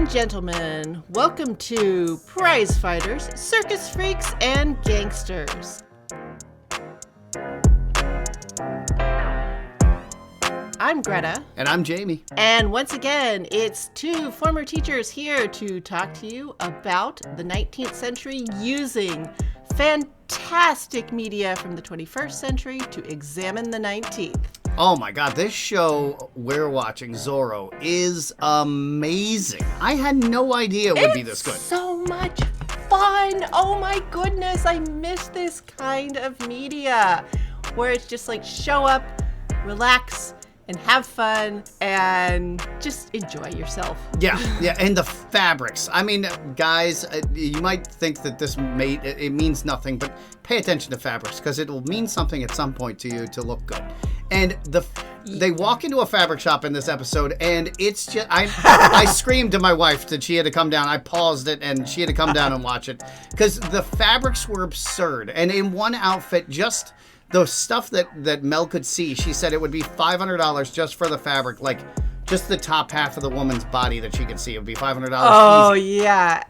and gentlemen, welcome to Prize Fighters, Circus Freaks, and Gangsters. I'm Greta. And I'm Jamie. And once again, it's two former teachers here to talk to you about the 19th century using fantastic media from the 21st century to examine the 19th. Oh my god, this show we're watching, Zorro, is amazing. I had no idea it would be this good. So much fun. Oh my goodness, I miss this kind of media where it's just like show up, relax, and have fun, and just enjoy yourself. Yeah, and the fabrics. I mean, guys, you might think that it means nothing, but pay attention to fabrics, because it will mean something at some point to you to look good. And they walk into a fabric shop in this episode, and it's just, I screamed to my wife that she had to come down. I paused it, and she had to come down and watch it, because the fabrics were absurd. And in one outfit, just the stuff that Mel could see, she said it would be $500 just for the fabric, like just the top half of the woman's body that she could see. It would be $500. Oh, easy. Yeah.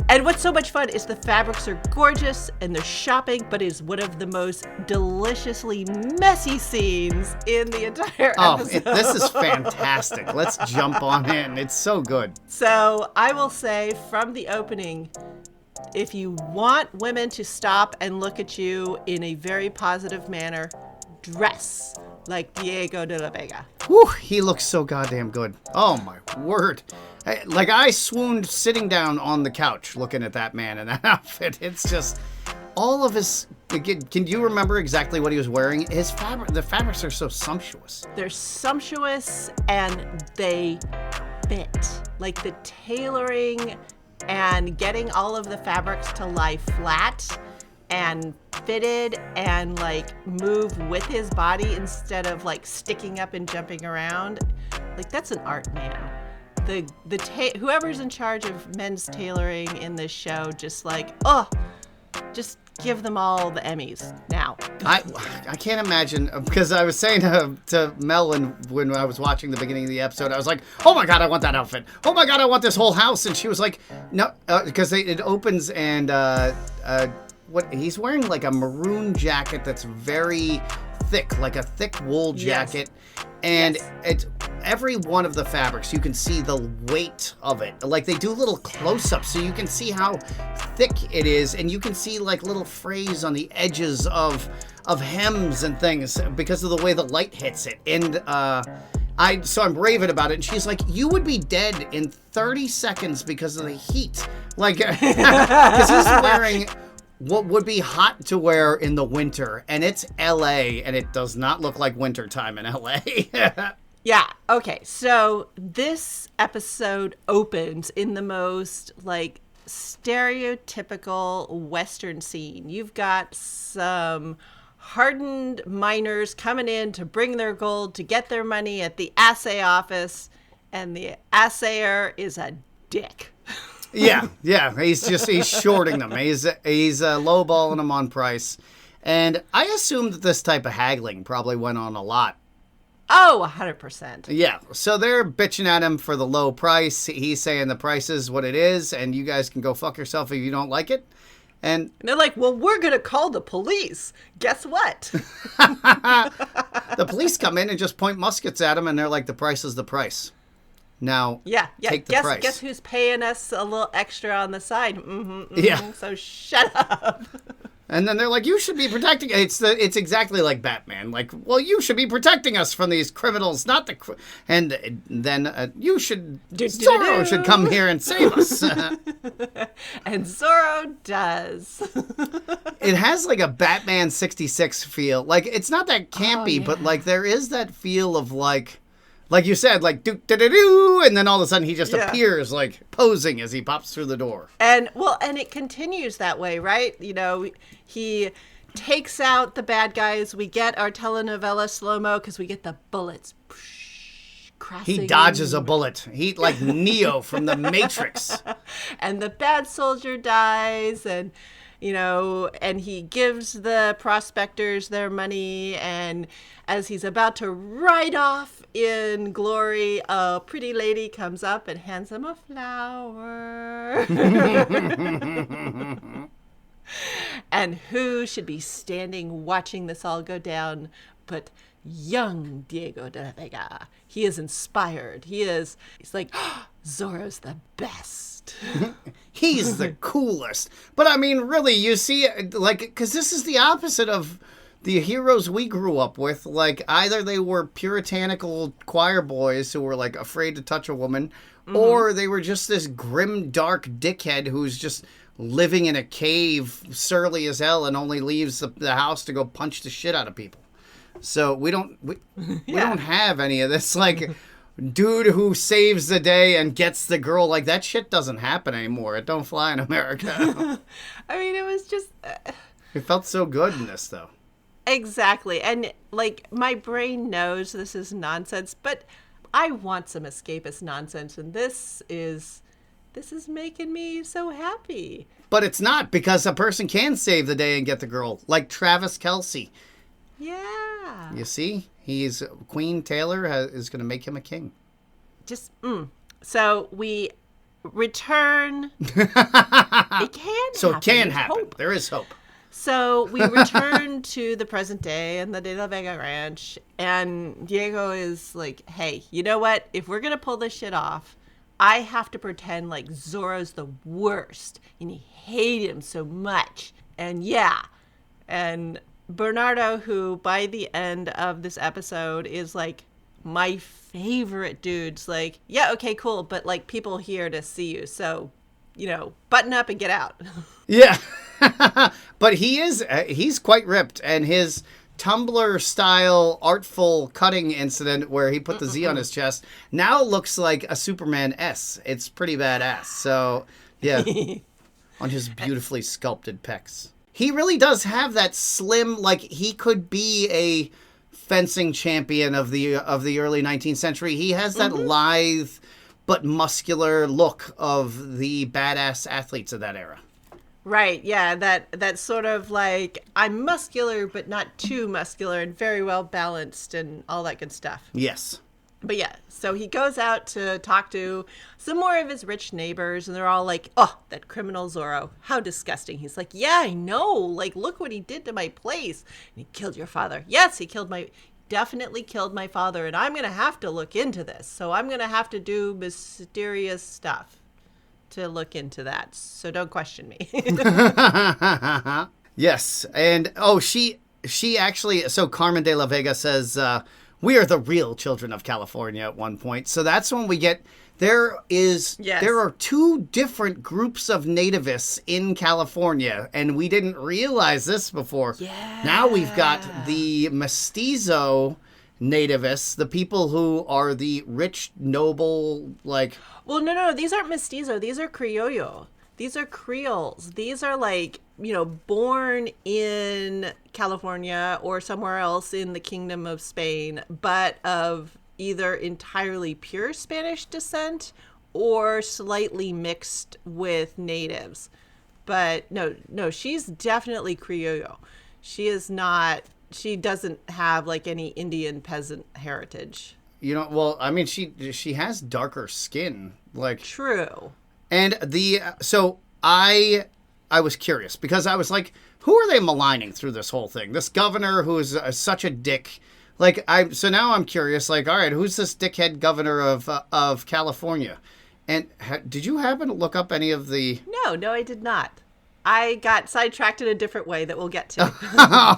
And what's so much fun is the fabrics are gorgeous and they're shopping, but is one of the most deliciously messy scenes in the entire episode. This is fantastic. Let's jump on in. It's so good. So I will say from the opening, if you want women to stop and look at you in a very positive manner, dress like Diego de la Vega. Whew, he looks so goddamn good. Oh my word. I swooned sitting down on the couch looking at that man in that outfit. It's just all of his... Can you remember exactly what he was wearing? The fabrics are so sumptuous. They're sumptuous and they fit. Like the tailoring and getting all of the fabrics to lie flat and fitted and like move with his body instead of like sticking up and jumping around. Like that's an art, man. Whoever's in charge of men's tailoring in this show, just give them all the Emmys now. I can't imagine, because I was saying to Mel when I was watching the beginning of the episode, I was like, oh my god, I want that outfit. Oh my god, I want this whole house. And she was like, no, because it opens and he's wearing like a maroon jacket that's very thick, like a thick wool jacket. Yes. And it's every one of the fabrics, you can see the weight of it. Like they do little close-ups so you can see how thick it is, and you can see like little frays on the edges of hems and things because of the way the light hits it. And so I'm raving about it, and she's like, you would be dead in 30 seconds because of the heat. Like, because he's wearing what would be hot to wear in the winter, and it's LA, and it does not look like wintertime in LA. Yeah, okay, so this episode opens in the most, like, stereotypical Western scene. You've got some hardened miners coming in to bring their gold to get their money at the assay office, and the assayer is a dick. Yeah, he's shorting them. He's lowballing them on price. And I assume that this type of haggling probably went on a lot. Oh, 100%. Yeah, so they're bitching at him for the low price. He's saying the price is what it is, and you guys can go fuck yourself if you don't like it. And they're like, well, we're going to call the police. Guess what? The police come in and just point muskets at him, and they're like, the price is the price. Now, take the price. Guess who's paying us a little extra on the side? Yeah. So shut up. And then they're like, you should be protecting... It's exactly like Batman. Like, well, you should be protecting us from these criminals, not the... And then you should... Zorro should come here and save us. And Zorro does. It has like a Batman 66 feel. Like, it's not that campy, but like there is that feel of like you said, like do-do-do-do, and then all of a sudden he just appears, like posing as he pops through the door. And it continues that way, right? You know, he takes out the bad guys. We get our telenovela slow-mo because we get the bullets crossing. He dodges a bullet. He like Neo from the Matrix. And the bad soldier dies, and and he gives the prospectors their money. And as he's about to ride off in glory, a pretty lady comes up and hands him a flower. And who should be standing watching this all go down but young Diego de la Vega? He is inspired. He's like, oh, Zorro's the best. He's the coolest. But I mean, really, you see, like, because this is the opposite of the heroes we grew up with. Like, either they were puritanical choir boys who were, like, afraid to touch a woman, or they were just this grim, dark dickhead who's just living in a cave, surly as hell, and only leaves the house to go punch the shit out of people. So we don't have any of this, like, dude who saves the day and gets the girl. Like, that shit doesn't happen anymore. It don't fly in America. I mean, it was just... It felt so good in this, though. Exactly. And, like, my brain knows this is nonsense, but I want some escapist nonsense, and this is making me so happy. But it's not, because a person can save the day and get the girl, like Travis Kelce. Yeah. You see? Queen Taylor is going to make him a king. So we return. It can So happen. it can There's happen. hope. There is hope. So we return to the present day and the De La Vega Ranch, and Diego is like, hey, you know what? If we're going to pull this shit off, I have to pretend like Zorro's the worst, and you hate him so much. And Bernardo, who by the end of this episode is like my favorite dude's like, yeah, okay, cool, but like people here to see you, so, button up and get out. Yeah. But he's quite ripped, and his Tumblr style artful cutting incident where he put the Z on his chest now looks like a Superman S. It's pretty badass. So, yeah. On his beautifully sculpted pecs. He really does have that slim, like, he could be a fencing champion of the early 19th century. He has that lithe but muscular look of the badass athletes of that era. Right, yeah, that sort of like, I'm muscular but not too muscular and very well balanced and all that good stuff. Yes. But yeah, so he goes out to talk to some more of his rich neighbors, and they're all like, oh, that criminal Zorro, how disgusting. He's like, yeah, I know, like, look what he did to my place. And he killed your father. Yes, he definitely killed my father, and I'm going to have to look into this. So I'm going to have to do mysterious stuff to look into that. So don't question me. Yes. And, she actually, so Carmen de la Vega says, we are the real children of California at one point. So that's when we get, there are two different groups of nativists in California, and we didn't realize this before. Yeah. Now we've got the mestizo nativists, the people who are the rich, noble, like... Well, no, these aren't mestizo. These are criollo. These are Creoles. These are like, born in California or somewhere else in the Kingdom of Spain, but of either entirely pure Spanish descent or slightly mixed with natives. But no, she's definitely criollo. She doesn't have like any Indian peasant heritage. Well, I mean, she has darker skin, like... True. And so I was curious because I was like, who are they maligning through this whole thing? This governor who is such a dick. Like, so now I'm curious, like, all right, who's this dickhead governor of California? And did you happen to look up any of the... No, I did not. I got sidetracked in a different way that we'll get to.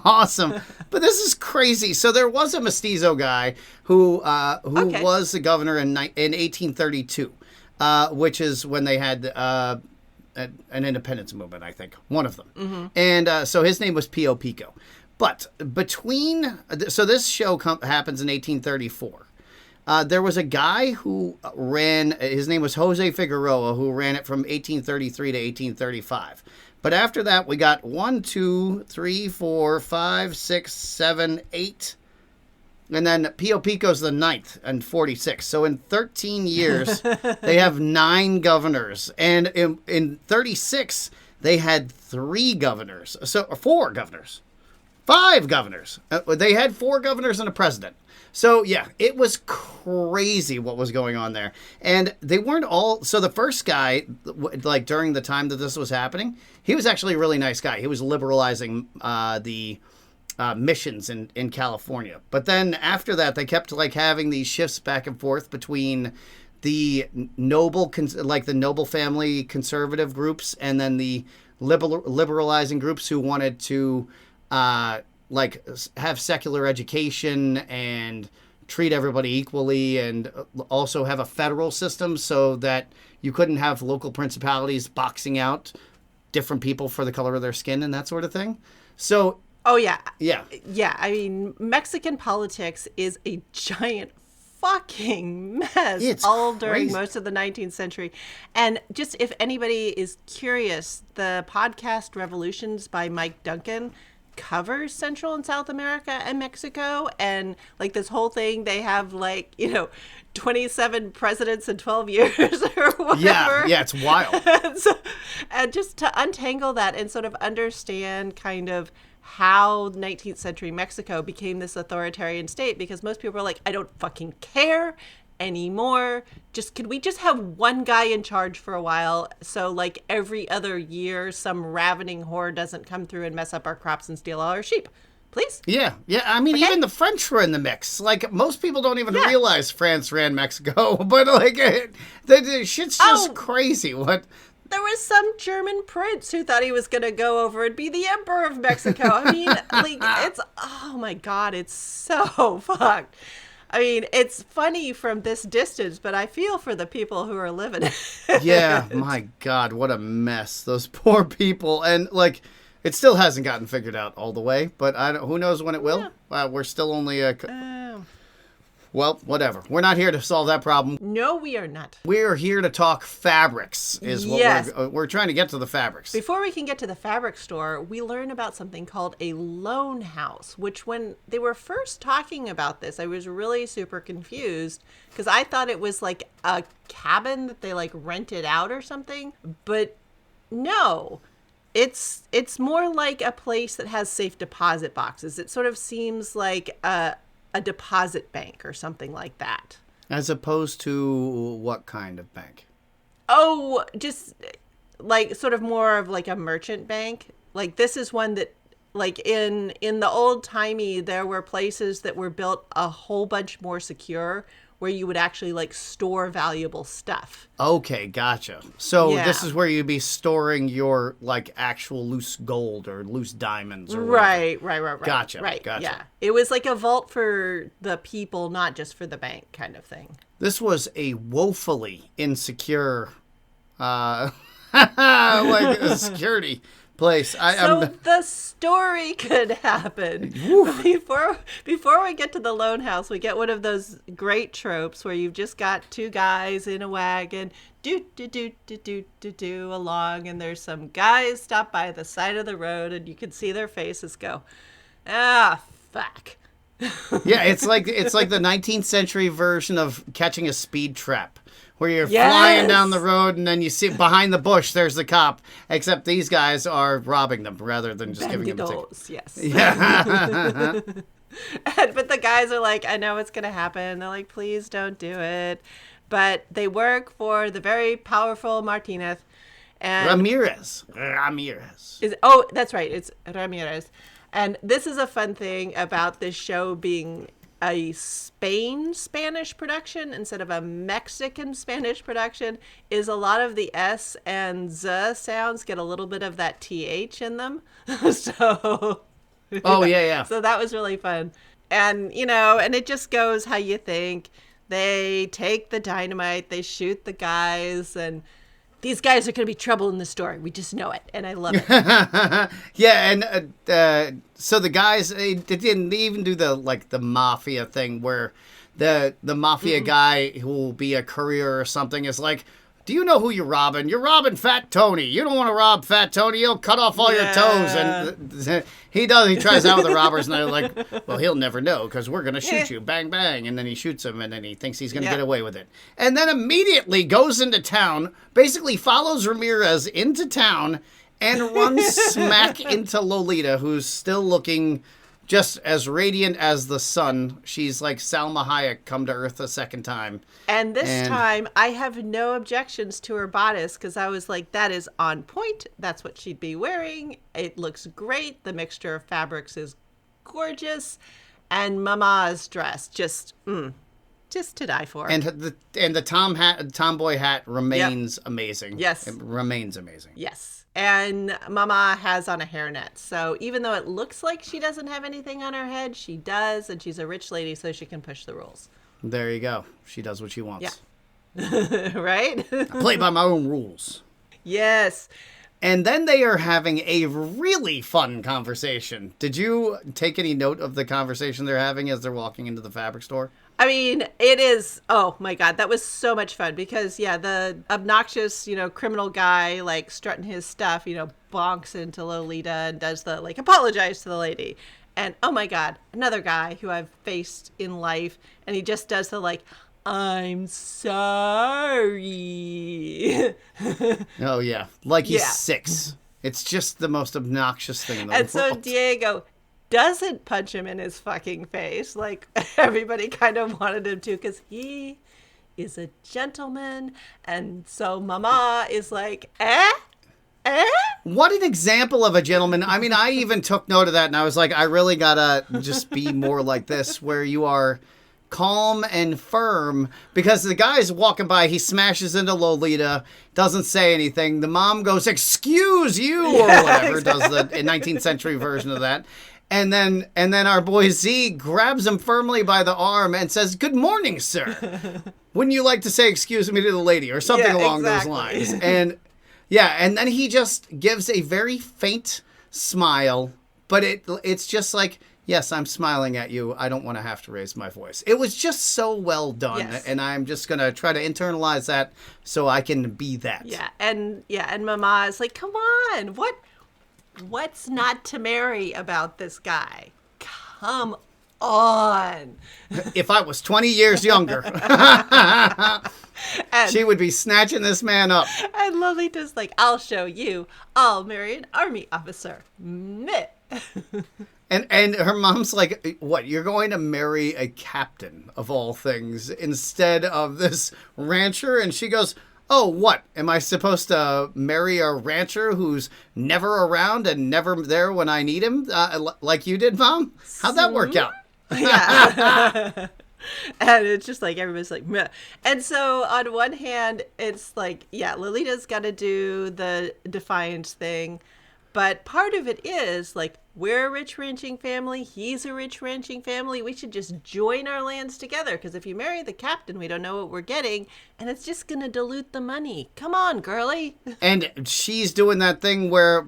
Awesome. But this is crazy. So there was a mestizo guy who was the governor in 1832, which is when they had an independence movement, I think. One of them. Mm-hmm. And so his name was Pio Pico. But so this show happens in 1834. There was a guy who his name was Jose Figueroa, who ran it from 1833 to 1835. But after that, we got 1, 2, 3, 4, 5, 6, 7, 8. And then Pio Pico's the 9th and 46. So in 13 years, they have 9 governors. And in 36, they had 3 governors, so 4 governors, 5 governors. They had 4 governors and a president. So, yeah, it was crazy what was going on there. And they weren't all... So the first guy, like, during the time that this was happening, he was actually a really nice guy. He was liberalizing the missions in California. But then after that, they kept, like, having these shifts back and forth between the noble family conservative groups and then the liberalizing groups who wanted to... have secular education and treat everybody equally, and also have a federal system so that you couldn't have local principalities boxing out different people for the color of their skin and that sort of thing. So, oh yeah. Yeah. Yeah, I mean, Mexican politics is a giant fucking mess. It's all crazy. During most of the 19th century. And just if anybody is curious, the podcast Revolutions by Mike Duncan covers Central and South America and Mexico, and like this whole thing, they have 27 presidents in 12 years or whatever. Yeah, it's wild. and just to untangle that and sort of understand kind of how 19th century Mexico became this authoritarian state, because most people are like, I don't fucking care anymore. Could we just have one guy in charge for a while, so like every other year some ravening whore doesn't come through and mess up our crops and steal all our sheep, please? Yeah. I mean, even the French were in the mix. Like, most people don't even realize France ran Mexico, but like the shit's just crazy. What? There was some German prince who thought he was going to go over and be the emperor of Mexico. I mean, like, it's, oh my God, it's so fucked. I mean, it's funny from this distance, but I feel for the people who are living it. Yeah, my God, what a mess. Those poor people. And, like, it still hasn't gotten figured out all the way, but who knows when it will? We're still only well, whatever. We're not here to solve that problem. No, we are not. We're here to talk fabrics, is what we're trying to get to the fabrics. Before we can get to the fabric store, we learn about something called a loan house, which when they were first talking about this, I was really super confused because I thought it was like a cabin that they like rented out or something, but no. It's more like a place that has safe deposit boxes. It sort of seems like a deposit bank or something like that. As opposed to what kind of bank? Oh, just like sort of more of like a merchant bank. Like this is one that like in the old timey, there were places that were built a whole bunch more secure where you would actually like store valuable stuff. Okay, gotcha. So this is where you'd be storing your like actual loose gold or loose diamonds or right. Gotcha. Yeah. It was like a vault for the people, not just for the bank kind of thing. This was a woefully insecure like a security place. The story could happen. Before we get to the loan house, we get one of those great tropes where you've just got two guys in a wagon, do along, and there's some guys stop by the side of the road, and you can see their faces go, fuck. Yeah, it's like the 19th century version of catching a speed trap. Where you're flying down the road and then you see behind the bush, there's the cop. Except these guys are robbing them rather than just giving them a ticket. Yes. Yeah. But the guys are like, I know what's going to happen. They're like, please don't do it. But they work for the very powerful Martinez. And Ramirez. That's right. It's Ramirez. And this is a fun thing about this show being a Spanish production instead of a Mexican Spanish production is a lot of the S and Z sounds get a little bit of that TH in them. So so that was really fun. And and it just goes how you think. They take the dynamite, they shoot the guys, and these guys are going to be trouble in the story. We just know it, and I love it. Yeah, and so the guys, they didn't even do the mafia thing where the mafia guy who will be a courier or something is like, do you know who you're robbing? You're robbing Fat Tony. You don't want to rob Fat Tony. He'll cut off all your toes. And he does. He tries out with the robbers, and they're like, well, he'll never know because we're going to shoot you. Bang, bang. And then he shoots him, and then he thinks he's going to get away with it. And then immediately goes into town, basically follows Ramirez into town, and runs smack into Lolita, who's still looking just as radiant as the sun. She's like Salma Hayek come to Earth a second time. And this time, I have no objections to her bodice because I was like, that is on point. That's what she'd be wearing. It looks great. The mixture of fabrics is gorgeous. And Mama's dress, just to die for. And the tomboy hat remains amazing. Yes. It remains amazing. Yes. And Mama has on a hairnet. So even though it looks like she doesn't have anything on her head, she does. And she's a rich lady, so she can push the rules. There you go. She does what she wants. Yeah. Right? I play by my own rules. Yes. And then they are having a really fun conversation. Did you take any note of the conversation they're having as they're walking into the fabric store? I mean, it is, oh my God, that was so much fun because, yeah, the obnoxious, criminal guy, like, strutting his stuff, bonks into Lolita and does the, like, apologize to the lady. And, oh my God, another guy who I've faced in life, and he just does the, like, I'm sorry. Oh, yeah. Like he's 6. It's just the most obnoxious thing in the world. And so Diego doesn't punch him in his fucking face like everybody kind of wanted him to because he is a gentleman. And so Mama is like, eh? What an example of a gentleman. I mean, I even took note of that and I was like, I really gotta just be more like this, where you are calm and firm, because the guy's walking by, he smashes into Lolita, doesn't say anything. The mom goes, excuse you, or whatever, does the 19th century version of that. And then our boy Z grabs him firmly by the arm and says, good morning, sir. Wouldn't you like to say excuse me to the lady, or something along those lines? And and then he just gives a very faint smile, but it's just like, yes, I'm smiling at you. I don't want to have to raise my voice. It was just so well done, and I'm just going to try to internalize that so I can be that. And Mama is like, come on, what's not to marry about this guy? Come on. If I was 20 years younger, she would be snatching this man up. And Lolita's like, I'll show you. I'll marry an army officer. Meh. And her mom's like, what, you're going to marry a captain of all things instead of this rancher? And she goes, oh, what? Am I supposed to marry a rancher who's never around and never there when I need him? Like you did, Mom? How'd that work out? Yeah. And it's just like, everybody's like, meh. And so on one hand, it's like, Lolita's got to do the defiance thing. But part of it is like, we're a rich ranching family. He's a rich ranching family. We should just join our lands together. Because if you marry the captain, we don't know what we're getting. And it's just going to dilute the money. Come on, girly. And she's doing that thing where,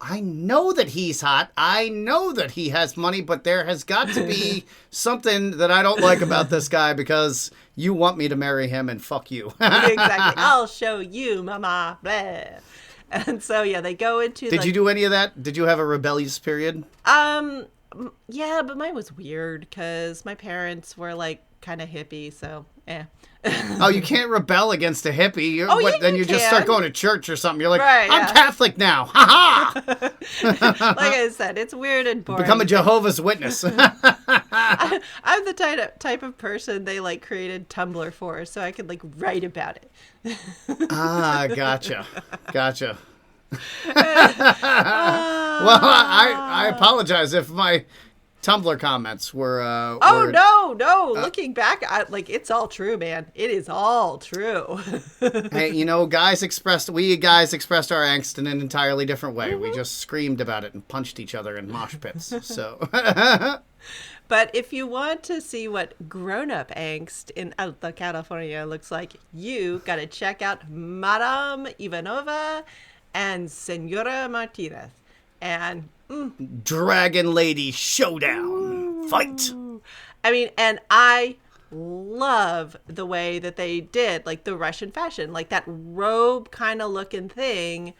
I know that he's hot. I know that he has money. But there has got to be something that I don't like about this guy because you want me to marry him and fuck you. Exactly. I'll show you, mama. Blah. And so, they go into... Did you do any of that? Did you have a rebellious period? Yeah, but mine was weird because my parents were, like, kind of hippie, so, Oh, you can't rebel against a hippie. Then you just start going to church or something. You're like, I'm Catholic now. Ha ha! Like I said, it's weird and boring. Become a Jehovah's Witness. I'm the type of person they, like, created Tumblr for, so I could, like, write about it. Gotcha. Well, I apologize if my Tumblr comments were... No. Looking back, it's all true, man. It is all true. Hey, we guys expressed our angst in an entirely different way. We just screamed about it and punched each other in mosh pits. So... But if you want to see what grown-up angst in Alta California looks like, you got to check out Madame Ivanova and Senora Martinez. And... Dragon Lady Showdown. Fight. I mean, and I love the way that they did, like, the Russian fashion. Like, that robe kind of looking thing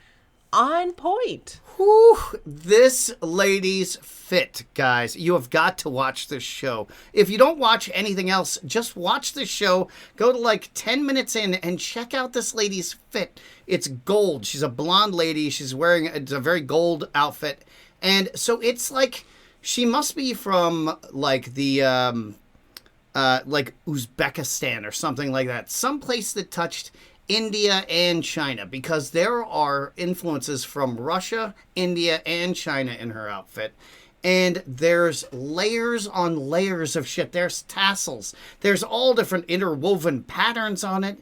on point. Whew, this lady's fit, guys. You have got to watch this show. If you don't watch anything else, just watch this show. Go to like 10 minutes in and check out this lady's fit. It's gold. She's a blonde lady. She's wearing a very gold outfit. And so it's like, she must be from like the, like Uzbekistan or something like that. Some place that touched India and China, because there are influences from Russia, India, and China in her outfit. And there's layers on layers of shit. There's tassels. There's all different interwoven patterns on it.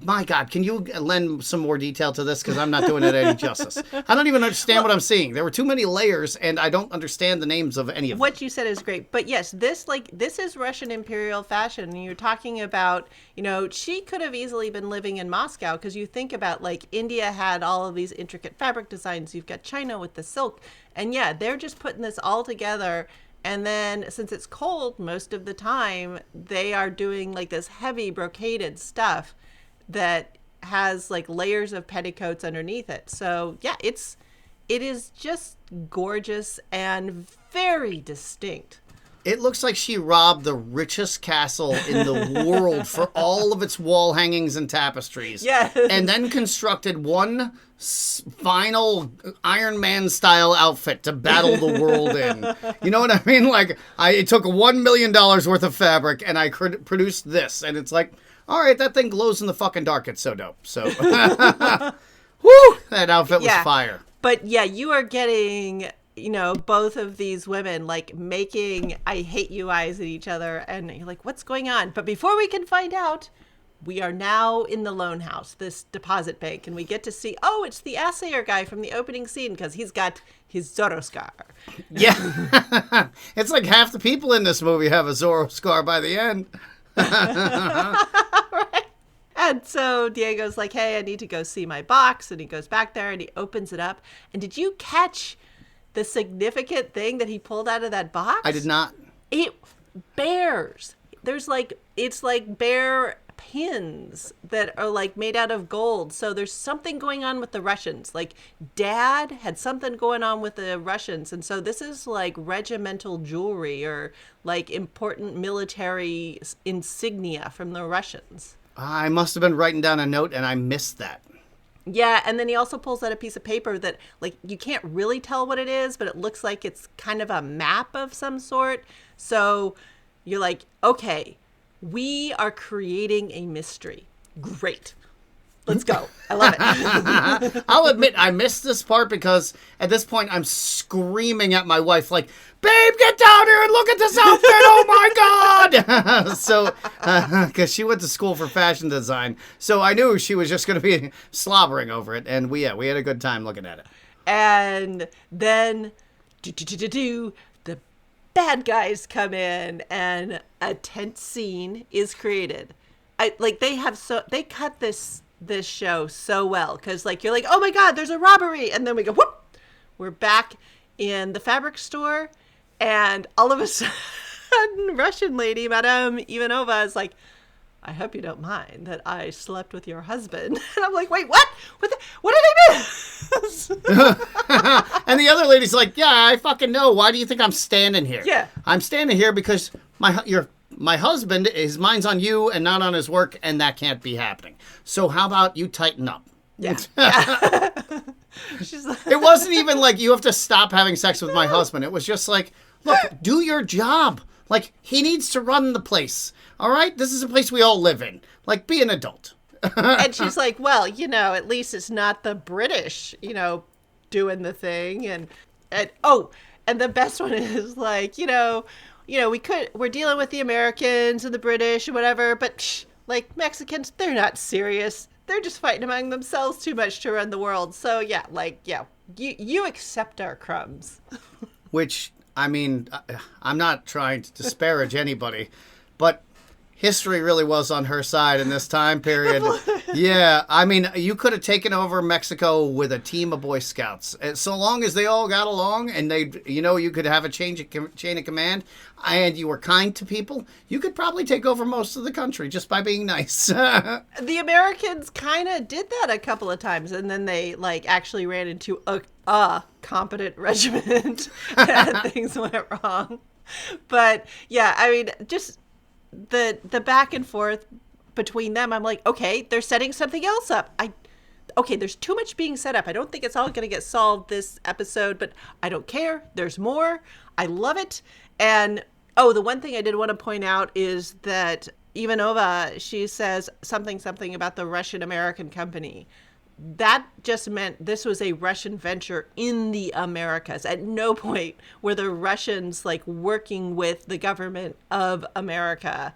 My God, can you lend some more detail to this? Because I'm not doing it any justice. I don't even understand what I'm seeing. There were too many layers, and I don't understand the names of any of them. What you said is great. But yes, this is Russian imperial fashion. And you're talking about, she could have easily been living in Moscow, because you think about, like, India had all of these intricate fabric designs. You've got China with the silk. And yeah, they're just putting this all together. And then since it's cold most of the time, they are doing like this heavy brocaded stuff that has like layers of petticoats underneath it. So yeah, it is just gorgeous and very distinct. It looks like she robbed the richest castle in the world for all of its wall hangings and tapestries. Yes. And then constructed one final Iron Man style outfit to battle the world in. You know what I mean? Like, it took $1 million worth of fabric and I produced this. And it's like, all right, that thing glows in the fucking dark. It's so dope. So, whoo, that outfit was fire. But yeah, you are getting, both of these women like making I hate you eyes at each other. And you're like, what's going on? But before we can find out, we are now in the loan house, this deposit bank, and we get to see, it's the assayer guy from the opening scene, because he's got his Zorro scar. Yeah. It's like half the people in this movie have a Zorro scar by the end. Right. And so Diego's like, hey, I need to go see my box. And he goes back there and he opens it up. And did you catch the significant thing that he pulled out of that box? I did not. Bears. It's like bear pins that are like made out of gold. So there's something going on with the Russians. Like Dad had something going on with the Russians. And so this is like regimental jewelry or like important military insignia from the Russians. I must have been writing down a note and I missed that. Yeah, and then he also pulls out a piece of paper that, like, you can't really tell what it is, but it looks like it's kind of a map of some sort. So you're like, okay, we are creating a mystery. Great. Let's go. I love it. I'll admit I missed this part because at this point I'm screaming at my wife like, babe, get down here and look at this outfit. Oh my God. So, because she went to school for fashion design. So I knew she was just going to be slobbering over it. And we had a good time looking at it. And then the bad guys come in and a tense scene is created. They cut this show so well, because like you're like, oh my God, there's a robbery, and then we go whoop, we're back in the fabric store, and all of a sudden Russian lady Madame Ivanova is like, I hope you don't mind that I slept with your husband. And I'm like, wait, what did I miss? And the other lady's like, yeah, I fucking know. Why do you think I'm standing here? Yeah, I'm standing here because my husband, his mind's on you and not on his work, and that can't be happening. So how about you tighten up? Yeah. She's like, it wasn't even like you have to stop having sex with my husband. It was just like, look, do your job. Like, he needs to run the place. All right? This is a place we all live in. Like, be an adult. And she's like, well, at least it's not the British, doing the thing. And the best one is like, we're dealing with the Americans and the British and whatever, but like Mexicans, they're not serious. They're just fighting among themselves too much to run the world. So yeah, you accept our crumbs. Which, I mean, I'm not trying to disparage anybody, but history really was on her side in this time period. Yeah, I mean, you could have taken over Mexico with a team of Boy Scouts. And so long as they all got along and you could have a chain of command and you were kind to people, you could probably take over most of the country just by being nice. The Americans kind of did that a couple of times, and then they actually ran into a competent regiment and things went wrong. But yeah, I mean, just the back and forth between them, I'm like, okay, they're setting something else up. Okay, there's too much being set up. I don't think it's all going to get solved this episode, but I don't care. There's more. I love it. And the one thing I did want to point out is that Ivanova, she says something about the Russian-American company. That just meant this was a Russian venture in the Americas. At no point were the Russians working with the government of America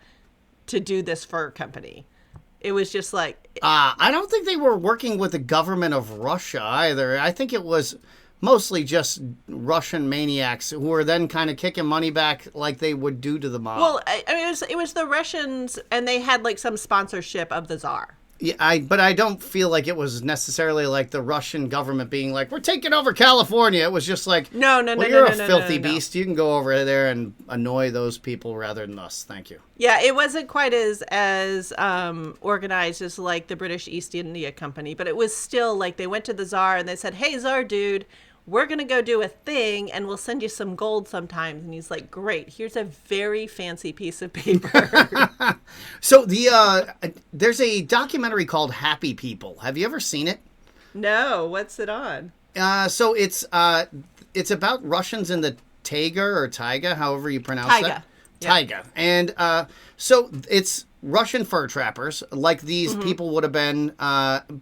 to do this fur company. It was just I don't think they were working with the government of Russia either. I think it was mostly just Russian maniacs who were then kind of kicking money back like they would do to the mob. Well, I mean, it was the Russians, and they had some sponsorship of the Tsar. Yeah, but I don't feel like it was necessarily the Russian government being we're taking over California. It was just no, you're a filthy beast. You can go over there and annoy those people rather than us. Thank you. Yeah, it wasn't quite as organized as the British East India Company, but it was still they went to the Tsar and they said, "Hey, Tsar dude, we're going to go do a thing and we'll send you some gold sometimes." And he's like, "Great, here's a very fancy piece of paper." So there's a documentary called Happy People. Have you ever seen it? No, what's it on? So it's about Russians in the Taiga, however you pronounce that. Taiga. And so it's Russian fur trappers, like these people would have been,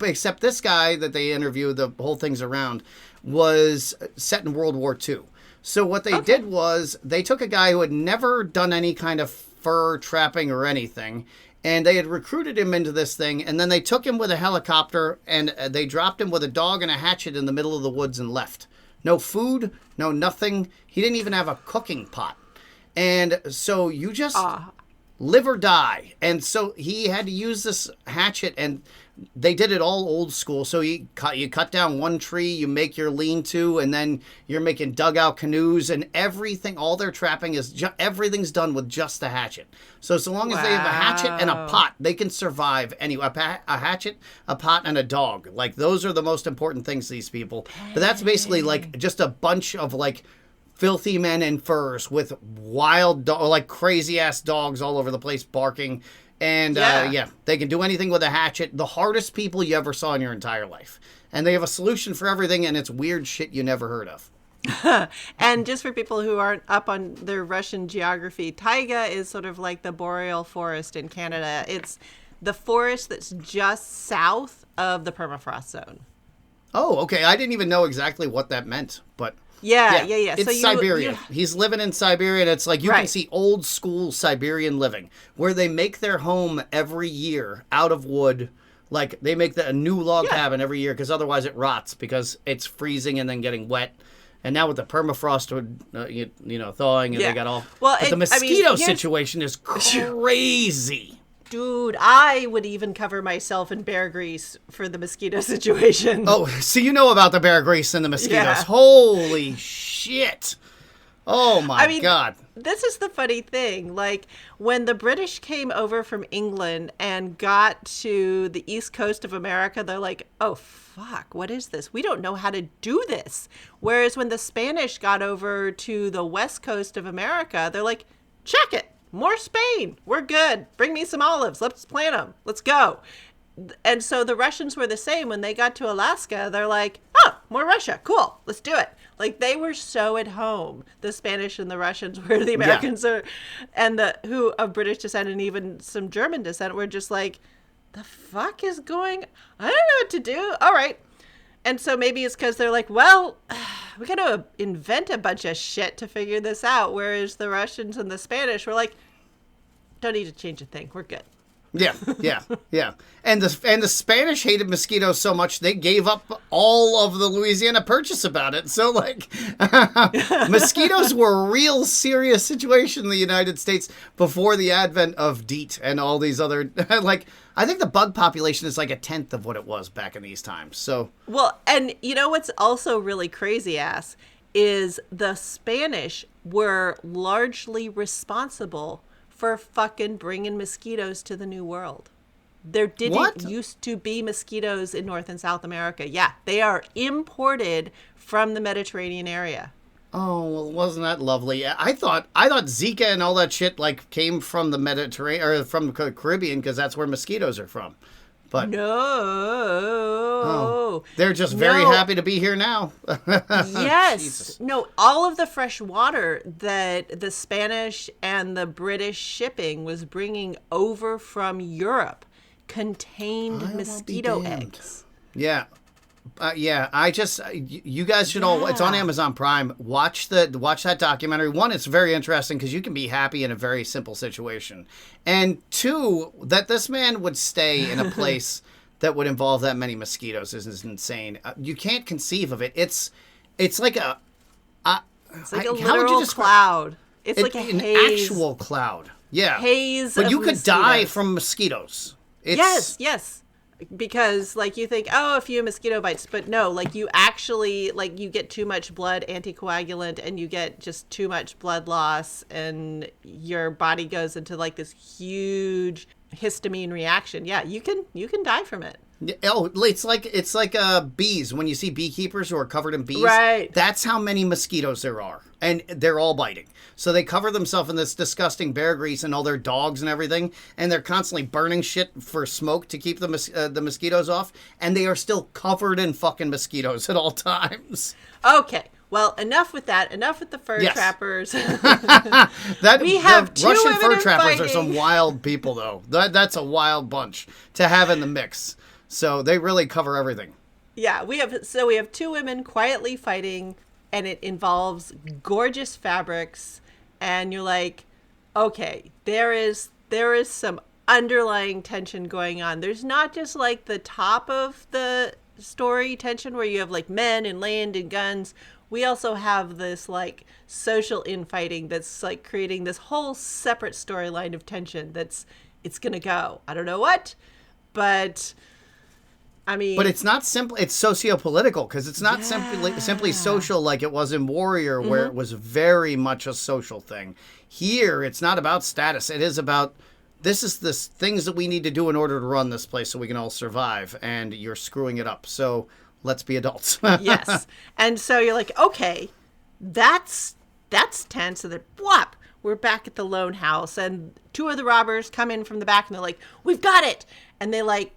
except this guy that they interviewed, the whole thing's around, was set in World War II. So what they did was they took a guy who had never done any kind of fur trapping or anything, and they had recruited him into this thing, and then they took him with a helicopter, and they dropped him with a dog and a hatchet in the middle of the woods and left. No food, no nothing. He didn't even have a cooking pot. And so you just live or die. And so he had to use this hatchet, and they did it all old school. So you cut down one tree, you make your lean-to, and then you're making dugout canoes and everything. All their trapping is everything's done with just a hatchet. So long as they have a hatchet and a pot, they can survive anyway. A hatchet, a pot, and a dog. Those are the most important things to these people. But that's basically just a bunch of filthy men in furs with wild, crazy ass dogs all over the place barking. And they can do anything with a hatchet. The hardest people you ever saw in your entire life. And they have a solution for everything, and it's weird shit you never heard of. And just for people who aren't up on their Russian geography, taiga is sort of like the boreal forest in Canada. It's the forest that's just south of the permafrost zone. Oh, okay. I didn't even know exactly what that meant, but... Yeah. It's so Siberia. He's living in Siberia, and it's you can see old school Siberian living, where they make their home every year out of wood. They make a new log cabin every year, because otherwise it rots, because it's freezing and then getting wet. And now with the permafrost, thawing, and they got all... Well, but the mosquito situation is crazy. Dude, I would even cover myself in bear grease for the mosquito situation. Oh, so you know about the bear grease and the mosquitoes. Yeah. Holy shit. Oh, my God. This is the funny thing. When the British came over from England and got to the east coast of America, they're like, oh, fuck, what is this? We don't know how to do this. Whereas when the Spanish got over to the west coast of America, they're like, check it. More Spain. We're good. Bring me some olives. Let's plant them. Let's go. And so the Russians were the same. When they got to Alaska, they're like, oh, more Russia. Cool. Let's do it. They were so at home, the Spanish and the Russians, where the Americans are, and who of British descent and even some German descent were just the fuck is going? I don't know what to do. All right. And so maybe it's because they're like, well, we got to invent a bunch of shit to figure this out. Whereas the Russians and the Spanish were like, don't need to change a thing. We're good. Yeah, yeah, yeah. And the Spanish hated mosquitoes so much they gave up all of the Louisiana Purchase about it. So like, mosquitoes were a real serious situation in the United States before the advent of DEET and all these other like. I think the bug population is like a tenth of what it was back in these times. So well, and you know what's also really crazy ass is the Spanish were largely responsible for fucking bringing mosquitoes to the New World. There didn't used to be mosquitoes in North and South America. Yeah, they are imported from the Mediterranean area. oh, well, wasn't that lovely? I thought Zika and all that shit like came from the Mediterranean or from the Caribbean because that's where mosquitoes are from. But no, they're just very happy to be here now. Yes. Jesus. No, all of the fresh water that the Spanish and the British shipping was bringing over from Europe contained mosquito eggs. Yeah. Yeah, you guys should all, it's on Amazon Prime. Watch that documentary. One, it's very interesting because you can be happy in a very simple situation. And two, that this man would stay in a place that would involve that many mosquitoes is insane. You can't conceive of it. It's like a literal cloud. It's like an haze. actual cloud. Yeah. Haze But of you could mosquitoes. die from mosquitoes. Yes. Because like you think, oh, a few mosquito bites, but no, like you actually like you get too much blood anticoagulant and you get just too much blood loss and your body goes into like this huge histamine reaction. Yeah, you can die from it. Oh, it's like bees. When you see beekeepers who are covered in bees, right? That's how many mosquitoes there are, and they're all biting. So they cover themselves in this disgusting bear grease and all their dogs and everything, and they're constantly burning shit for smoke to keep the mosquitoes off, and they are still covered in fucking mosquitoes at all times. Okay. Well, enough with that. Enough with the fur trappers. We have two Russian women fur in trappers fighting. are some wild people, though. That's a wild bunch to have in the mix. So they really cover everything. Yeah, we have two women quietly fighting, and it involves gorgeous fabrics, and you're like, okay, there is some underlying tension going on. There's not just like the top of the story tension where you have like men and land and guns. We also have this like social infighting that's like creating this whole separate storyline of tension it's gonna go. I don't know what, but I mean, but it's not simple. It's socio-political because it's not simply social like it was in Warrior, where it was very much a social thing. Here, it's not about status. It is about this is the things that we need to do in order to run this place so we can all survive. And you're screwing it up. So let's be adults. Yes, and so you're like, okay, that's tense. And then whop, we're back at the lone house, and two of the robbers come in from the back, and they're like, we've got it, and they like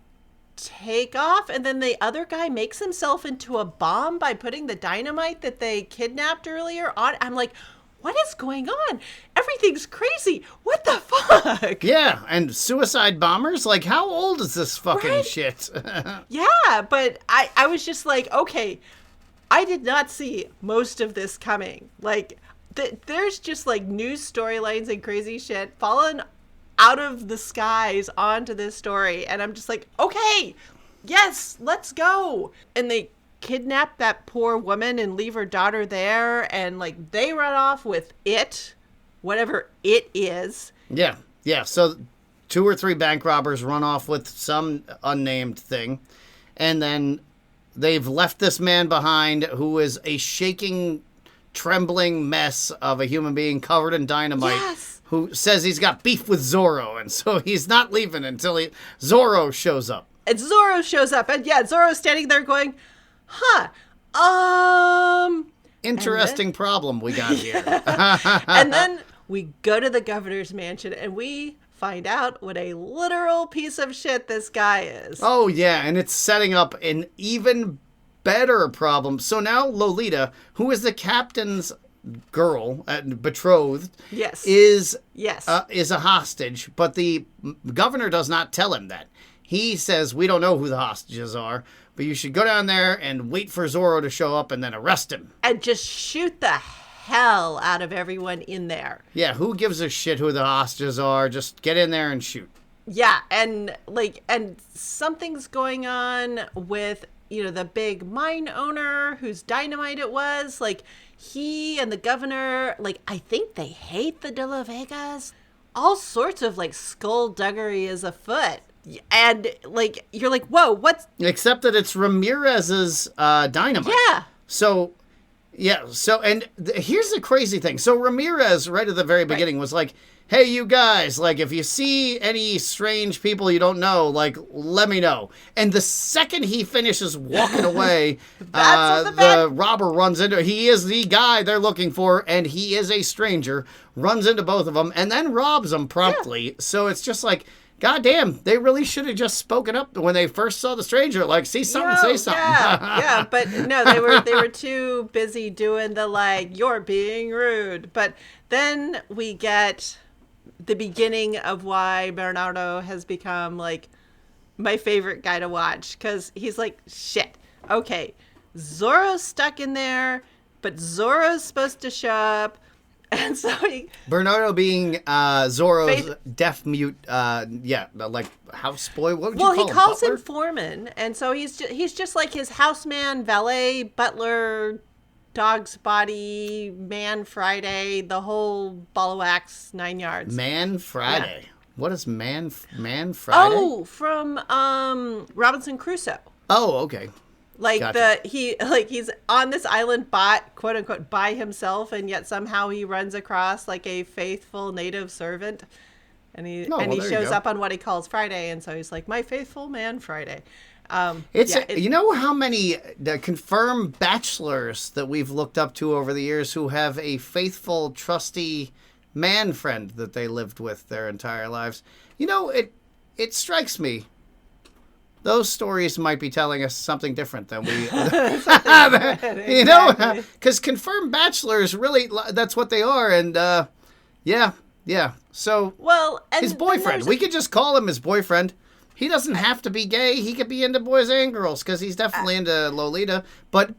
take off, and then the other guy makes himself into a bomb by putting the dynamite that they kidnapped earlier on. I'm like, what is going on? Everything's crazy. What the fuck? Yeah, and suicide bombers? Like, how old is this fucking shit? Yeah, but I was just like, okay, I did not see most of this coming. Like, there's just like news storylines and crazy shit falling out of the skies onto this story, and I'm just like, okay, yes, let's go. And they kidnap that poor woman and leave her daughter there, and like they run off with it, whatever it is. Yeah. So 2 or 3 bank robbers run off with some unnamed thing, and then they've left this man behind who is a shaking, trembling mess of a human being covered in dynamite. Yes. Who says he's got beef with Zorro, and so he's not leaving until Zorro shows up. And Zorro shows up, and yeah, Zorro's standing there going, Interesting problem we got here. And then we go to the governor's mansion, and we find out what a literal piece of shit this guy is. Oh, yeah, and it's setting up an even better problem. So now Lolita, who is the captain's girl, betrothed, is a hostage, but the governor does not tell him that. He says, we don't know who the hostages are, but you should go down there and wait for Zorro to show up and then arrest him. And just shoot the hell out of everyone in there. Yeah, who gives a shit who the hostages are? Just get in there and shoot. Yeah, and something's going on with, the big mine owner whose dynamite it was. Like, he and the governor, like, I think they hate the De La Vegas. All sorts of, like, skullduggery is afoot. And, like, you're like, whoa, what's... Except that it's Ramirez's dynamite. Yeah. So, yeah. So, and here's the crazy thing. So Ramirez, right at the very beginning, was like, hey, you guys, like, if you see any strange people you don't know, like, let me know. And the second he finishes walking away, the robber runs into, he is the guy they're looking for, and he is a stranger, runs into both of them, and then robs them promptly. Yeah. So it's just like, goddamn, they really should have just spoken up when they first saw the stranger. Like, see something, say something. Yeah, but no, they were too busy doing the, like, you're being rude. But then we get the beginning of why Bernardo has become, like, my favorite guy to watch. Because he's like, shit, okay, Zorro's stuck in there, but Zorro's supposed to show up. And so Bernardo being Zorro's deaf mute, like houseboy. What would you call him? Well, he calls Butler? him foreman, and so he's just like his houseman, valet, butler, dog's body, man Friday, the whole ball of wax, 9 yards. Man Friday. Yeah. What is man Friday? Oh, from Robinson Crusoe. Oh, okay. Like gotcha. He's on this island bot, quote unquote, by himself, and yet somehow he runs across like a faithful native servant, and he shows up on what he calls Friday, and so he's like, my faithful man Friday. You know how many confirmed bachelors that we've looked up to over the years who have a faithful, trusty man friend that they lived with their entire lives? You know, it strikes me. Those stories might be telling us something different than we, you know, because confirmed bachelors, really, that's what they are. And, yeah. So, and his boyfriend, we could just call him his boyfriend. He doesn't have to be gay. He could be into boys and girls because he's definitely into Lolita. But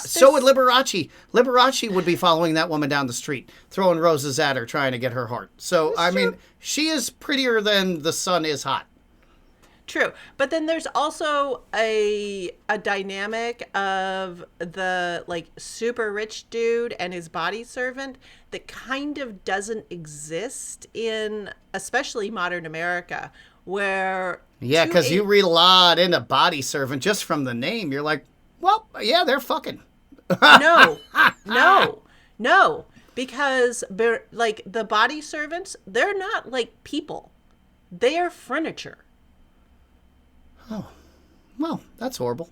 so would Liberace. Liberace would be following that woman down the street, throwing roses at her, trying to get her heart. So, I mean, she is prettier than the sun is hot. True. But then there's also a dynamic of the, like, super rich dude and his body servant that kind of doesn't exist in especially modern America, where... Yeah, because you read a lot into body servant just from the name. You're like, well, yeah, they're fucking. No. Because, like, the body servants, they're not, like, people. They are furniture. Oh, well, that's horrible.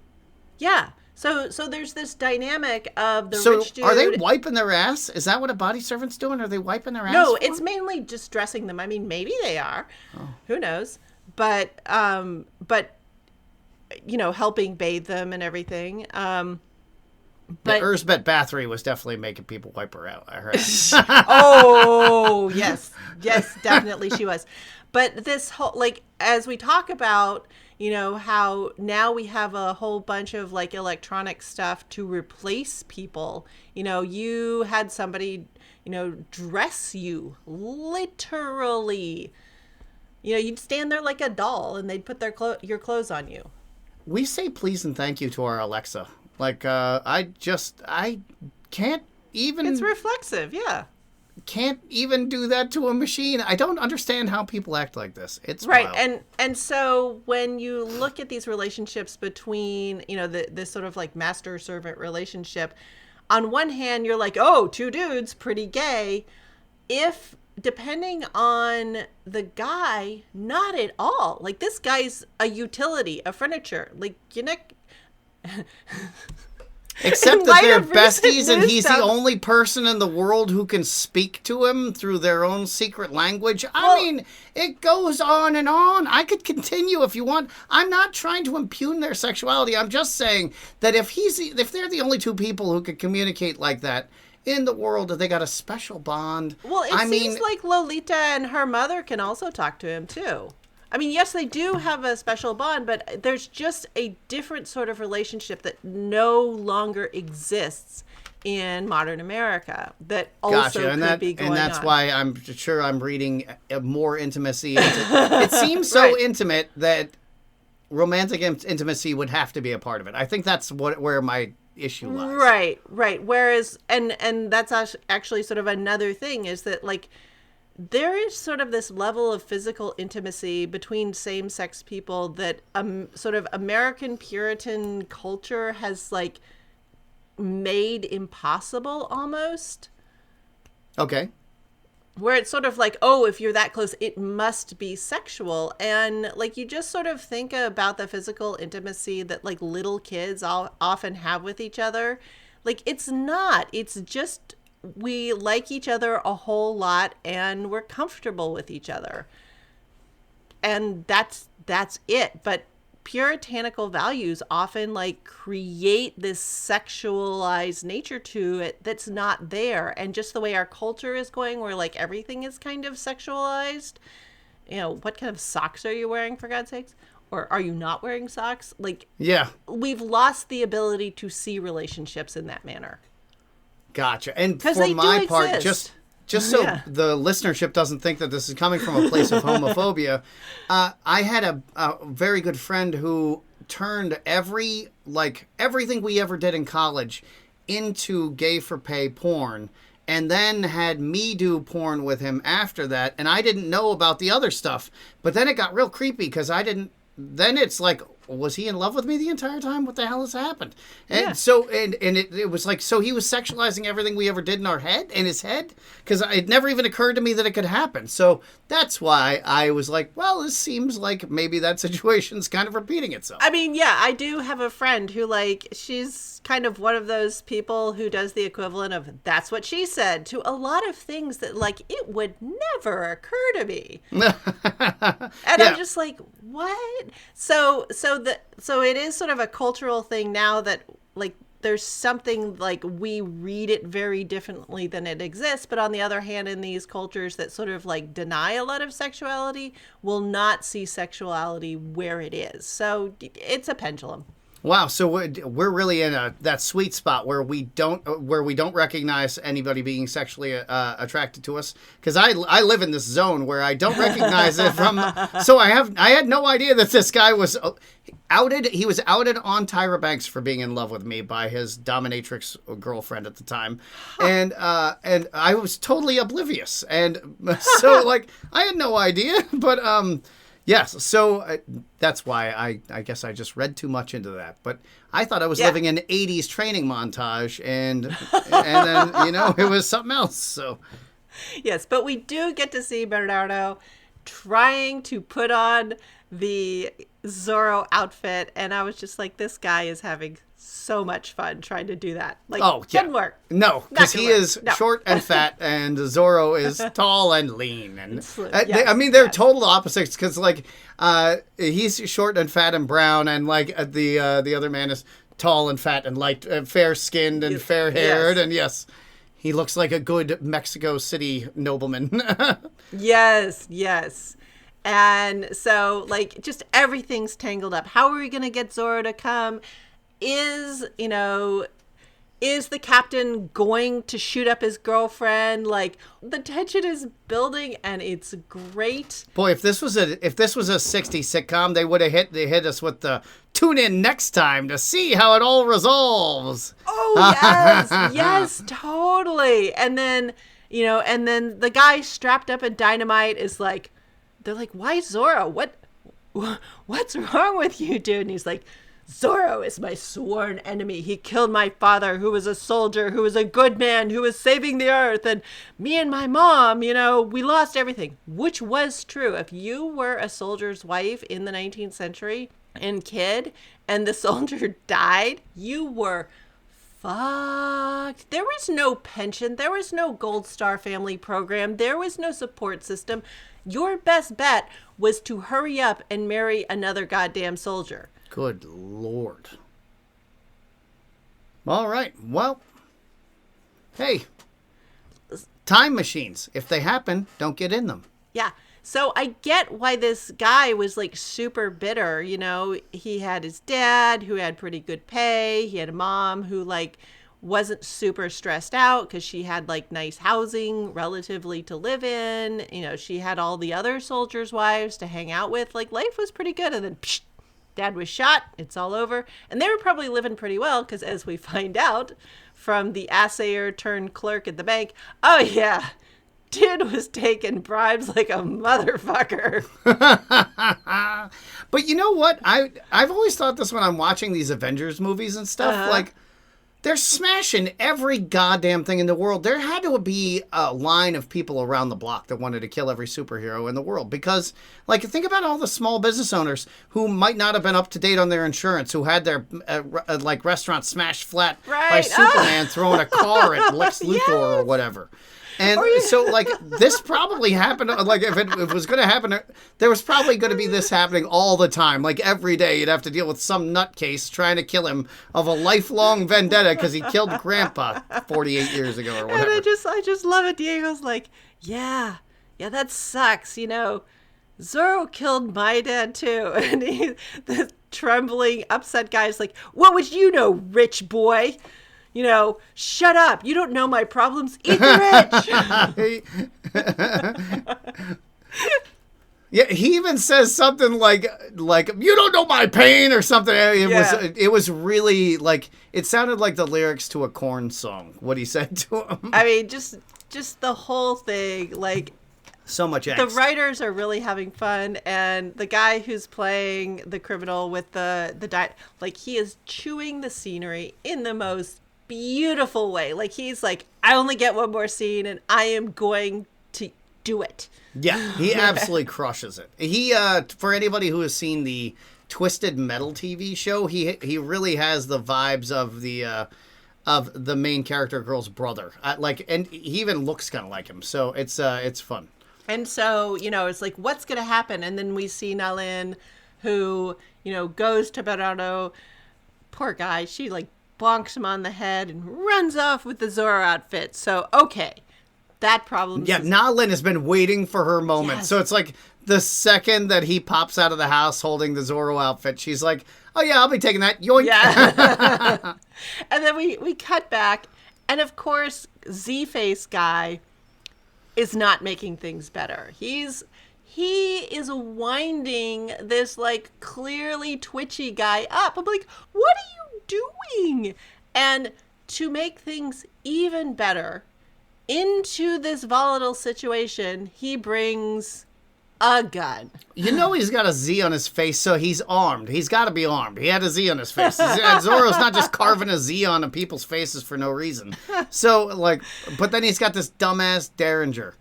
Yeah. So there's this dynamic of the rich dude. Are they wiping their ass? Is that what a body servant's doing? Are they wiping their ass? No, it's mainly just dressing them. I mean, maybe they are. Oh. Who knows? But you know, helping bathe them and everything. But Erzbet Bathory was definitely making people wipe her out, I heard. Oh, yes, definitely she was. But this whole, like, as we talk about, you know, how now we have a whole bunch of, like, electronic stuff to replace people. You know, you had somebody, you know, dress you, literally. You know, you'd stand there like a doll and they'd put your clothes on you. We say please and thank you to our Alexa. Like, I can't even... It's reflexive, yeah. Can't even do that to a machine. I don't understand how people act like this. It's right. Wild. And so when you look at these relationships between, you know, this sort of like master-servant relationship, on one hand, you're like, oh, two dudes, pretty gay. Depending on the guy, not at all. Like, this guy's a utility, a furniture. Like, you know... Except that they're besties and he's the only person in the world who can speak to him through their own secret language. I mean, it goes on and on. I could continue if you want. I'm not trying to impugn their sexuality. I'm just saying that if they're the only two people who could communicate like that in the world, they got a special bond. Well, it seems like Lolita and her mother can also talk to him, too. I mean, yes, they do have a special bond, but there's just a different sort of relationship that no longer exists in modern America that also could be going on. And that's why I'm sure I'm reading more intimacy. It seems so Right. intimate that romantic intimacy would have to be a part of it. I think that's where my issue lies. Right. Whereas, and that's actually sort of another thing is that, like, there is sort of this level of physical intimacy between same-sex people that sort of American Puritan culture has, like, made impossible almost. Okay. Where it's sort of like, oh, if you're that close, it must be sexual. And, like, you just sort of think about the physical intimacy that, like, little kids often have with each other. Like, it's not. It's just we like each other a whole lot and we're comfortable with each other. And that's it. But puritanical values often, like, create this sexualized nature to it that's not there. And just the way our culture is going, where, like, everything is kind of sexualized. You know, what kind of socks are you wearing, for God's sakes? Or are you not wearing socks? Like, yeah, we've lost the ability to see relationships in that manner. Gotcha. And for my part, just so the listenership doesn't think that this is coming from a place of homophobia, I had a very good friend who turned everything we ever did in college into gay for pay porn, and then had me do porn with him after that. And I didn't know about the other stuff, but then it got real creepy because then it's like, was he in love with me the entire time? What the hell has happened? And so, and it was like, so he was sexualizing everything we ever did in his head? Because it never even occurred to me that it could happen. So that's why I was like, well, this seems like maybe that situation's kind of repeating itself. I mean, yeah, I do have a friend who, like, she's kind of one of those people who does the equivalent of "that's what she said" to a lot of things that, like, it would never occur to me. And I'm just like, what? So it is sort of a cultural thing now that, like, there's something, like, we read it very differently than it exists. But on the other hand, in these cultures that sort of, like, deny a lot of sexuality, will not see sexuality where it is. So it's a pendulum. Wow, so we're really in that sweet spot where we don't recognize anybody being sexually attracted to us, because I live in this zone where I don't recognize it from. So I had no idea that this guy was outed. He was outed on Tyra Banks for being in love with me by his dominatrix girlfriend at the time, and I was totally oblivious, and so, like, I had no idea, but yes, so that's why I guess I just read too much into that. But I thought I was living in 80s training montage, and then, you know, it was something else. So yes, but we do get to see Bernardo trying to put on the Zorro outfit, and I was just like, this guy is having so much fun trying to do that. Like, didn't work. No, because he is short and fat, and Zorro is tall and lean. And I mean, they're total opposites, because, like, he's short and fat and brown, and, like, the other man is tall and fat and light, fair-skinned and fair-haired, and he looks like a good Mexico City nobleman. Yes. And so, like, just everything's tangled up. How are we going to get Zorro to come? Is the captain going to shoot up his girlfriend? Like, the tension is building, and it's great. Boy, if this was a 60s sitcom, they would have hit us with the tune in next time to see how it all resolves. Oh, yes, totally. And then, the guy strapped up in dynamite is like, they're like, why Zorro? What's wrong with you, dude? And he's like, Zorro is my sworn enemy. He killed my father, who was a soldier, who was a good man, who was saving the earth. And me and my mom, we lost everything, which was true. If you were a soldier's wife in the 19th century and kid, and the soldier died, you were fucked. There was no pension. There was no Gold Star family program. There was no support system. Your best bet was to hurry up and marry another goddamn soldier. Good Lord. All right. Well, hey, time machines. If they happen, don't get in them. Yeah. So I get why this guy was, like, super bitter. He had his dad who had pretty good pay. He had a mom who, like, wasn't super stressed out because she had like nice housing relatively to live in. You know, she had all the other soldiers' wives to hang out with. Like, life was pretty good. And then Dad was shot. It's all over. And they were probably living pretty well because, as we find out from the assayer turned clerk at the bank, oh yeah, dude was taking bribes like a motherfucker. But you know what? I've always thought this when I'm watching these Avengers movies and stuff. Like, they're smashing every goddamn thing in the world. There had to be a line of people around the block that wanted to kill every superhero in the world. Because, like, think about all the small business owners who might not have been up to date on their insurance, who had their, like, restaurant smashed flat by Superman throwing a car at Lex Luthor or whatever. And so, like, this probably happened, like, if it was going to happen, there was probably going to be this happening all the time. Like, every day you'd have to deal with some nutcase trying to kill him of a lifelong vendetta because he killed Grandpa 48 years ago or whatever. And I just love it. Diego's like, yeah, that sucks, you know. Zorro killed my dad, too. And the trembling, upset guy's like, what would you know, rich boy? You know, shut up. You don't know my problems. Eat the rich. Yeah, he even says something like you don't know my pain or something. It was really like, it sounded like the lyrics to a Korn song, what he said to him. I mean, just the whole thing, like, so much angst. The writers are really having fun, and the guy who's playing the criminal with the like, he is chewing the scenery in the most beautiful way. Like, he's like, I only get one more scene and I am going to do it. Yeah, he absolutely crushes it. He for anybody who has seen the Twisted Metal TV show, he really has the vibes of the main character girl's brother. And he even looks kind of like him. So it's fun. And so, you know, it's like, what's going to happen? And then we see Nalin, who, you know, goes to Bernardo. Poor guy. She, like, bonks him on the head and runs off with the Zorro outfit. So, okay, that problem. Yeah, Nalin has been waiting for her moment. Yes. So it's like the second that he pops out of the house holding the Zorro outfit, she's like, oh yeah, I'll be taking that. Yoink. Yeah. And then we cut back. And of course, Z-Face guy is not making things better. He is winding this, like, clearly twitchy guy up. I'm like, what are you doing? And to make things even better, into this volatile situation, he brings a gun. You know, he's got a Z on his face, so he's armed. He's got to be armed. He had a Z on his face. Zorro's not just carving a Z on people's faces for no reason. So, like, but then he's got this dumbass Derringer,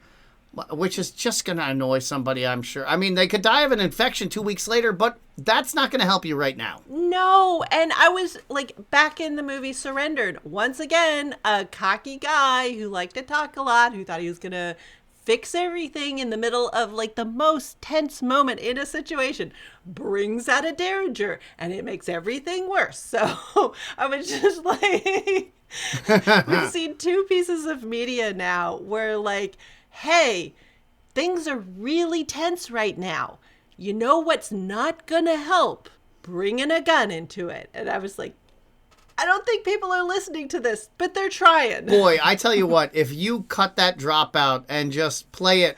which is just going to annoy somebody, I'm sure. I mean, they could die of an infection 2 weeks later, but that's not going to help you right now. No, and I was, like, back in the movie Surrendered. Once again, a cocky guy who liked to talk a lot, who thought he was going to fix everything in the middle of, like, the most tense moment in a situation, brings out a Derringer, and it makes everything worse. So I was just like, we've seen two pieces of media now where, like, hey, things are really tense right now. You know what's not gonna help? Bringing a gun into it. And I was like, I don't think people are listening to this, but they're trying. Boy, I tell you what, if you cut that drop out and just play it,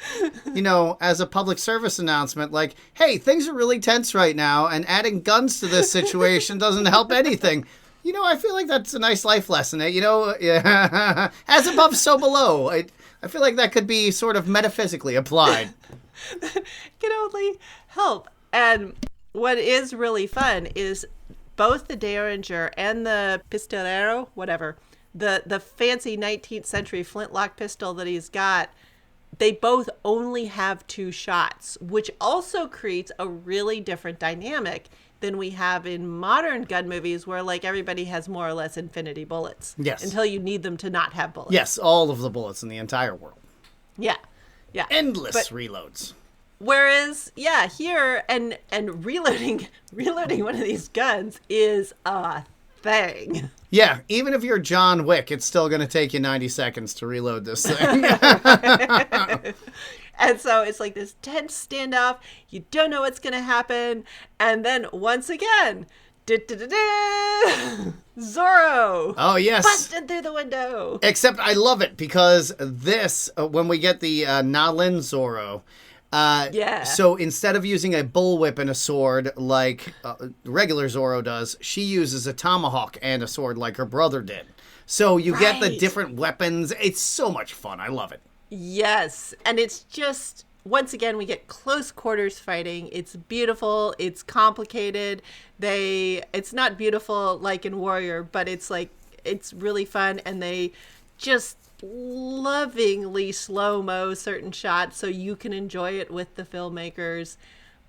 you know, as a public service announcement, like, hey, things are really tense right now, and adding guns to this situation doesn't help anything. You know, I feel like that's a nice life lesson. You know, yeah. As above, so below. I feel like that could be sort of metaphysically applied. Can only help. And what is really fun is both the Derringer and the Pistolero, whatever, the fancy 19th century flintlock pistol that he's got, they both only have 2 shots, which also creates a really different dynamic than we have in modern gun movies where, like, everybody has more or less infinity bullets. Yes. Until you need them to not have bullets. Yes, all of the bullets in the entire world. Yeah. Yeah. Endless reloads. Whereas, yeah, here and reloading one of these guns is a thing. Yeah, even if you're John Wick, it's still going to take you 90 seconds to reload this thing. And so it's like this tense standoff. You don't know what's going to happen. And then once again, Zorro! Oh, yes. Busted through the window! Except I love it because this, when we get the Nalin Zorro, Yeah. so instead of using a bullwhip and a sword like regular Zorro does, she uses a tomahawk and a sword like her brother did. So you get the different weapons. It's so much fun. I love it. Yes. And it's just, once again, we get close quarters fighting. It's beautiful. It's complicated. It's not beautiful like in Warrior, but it's like, it's really fun. And they just lovingly slow-mo certain shots so you can enjoy it with the filmmakers.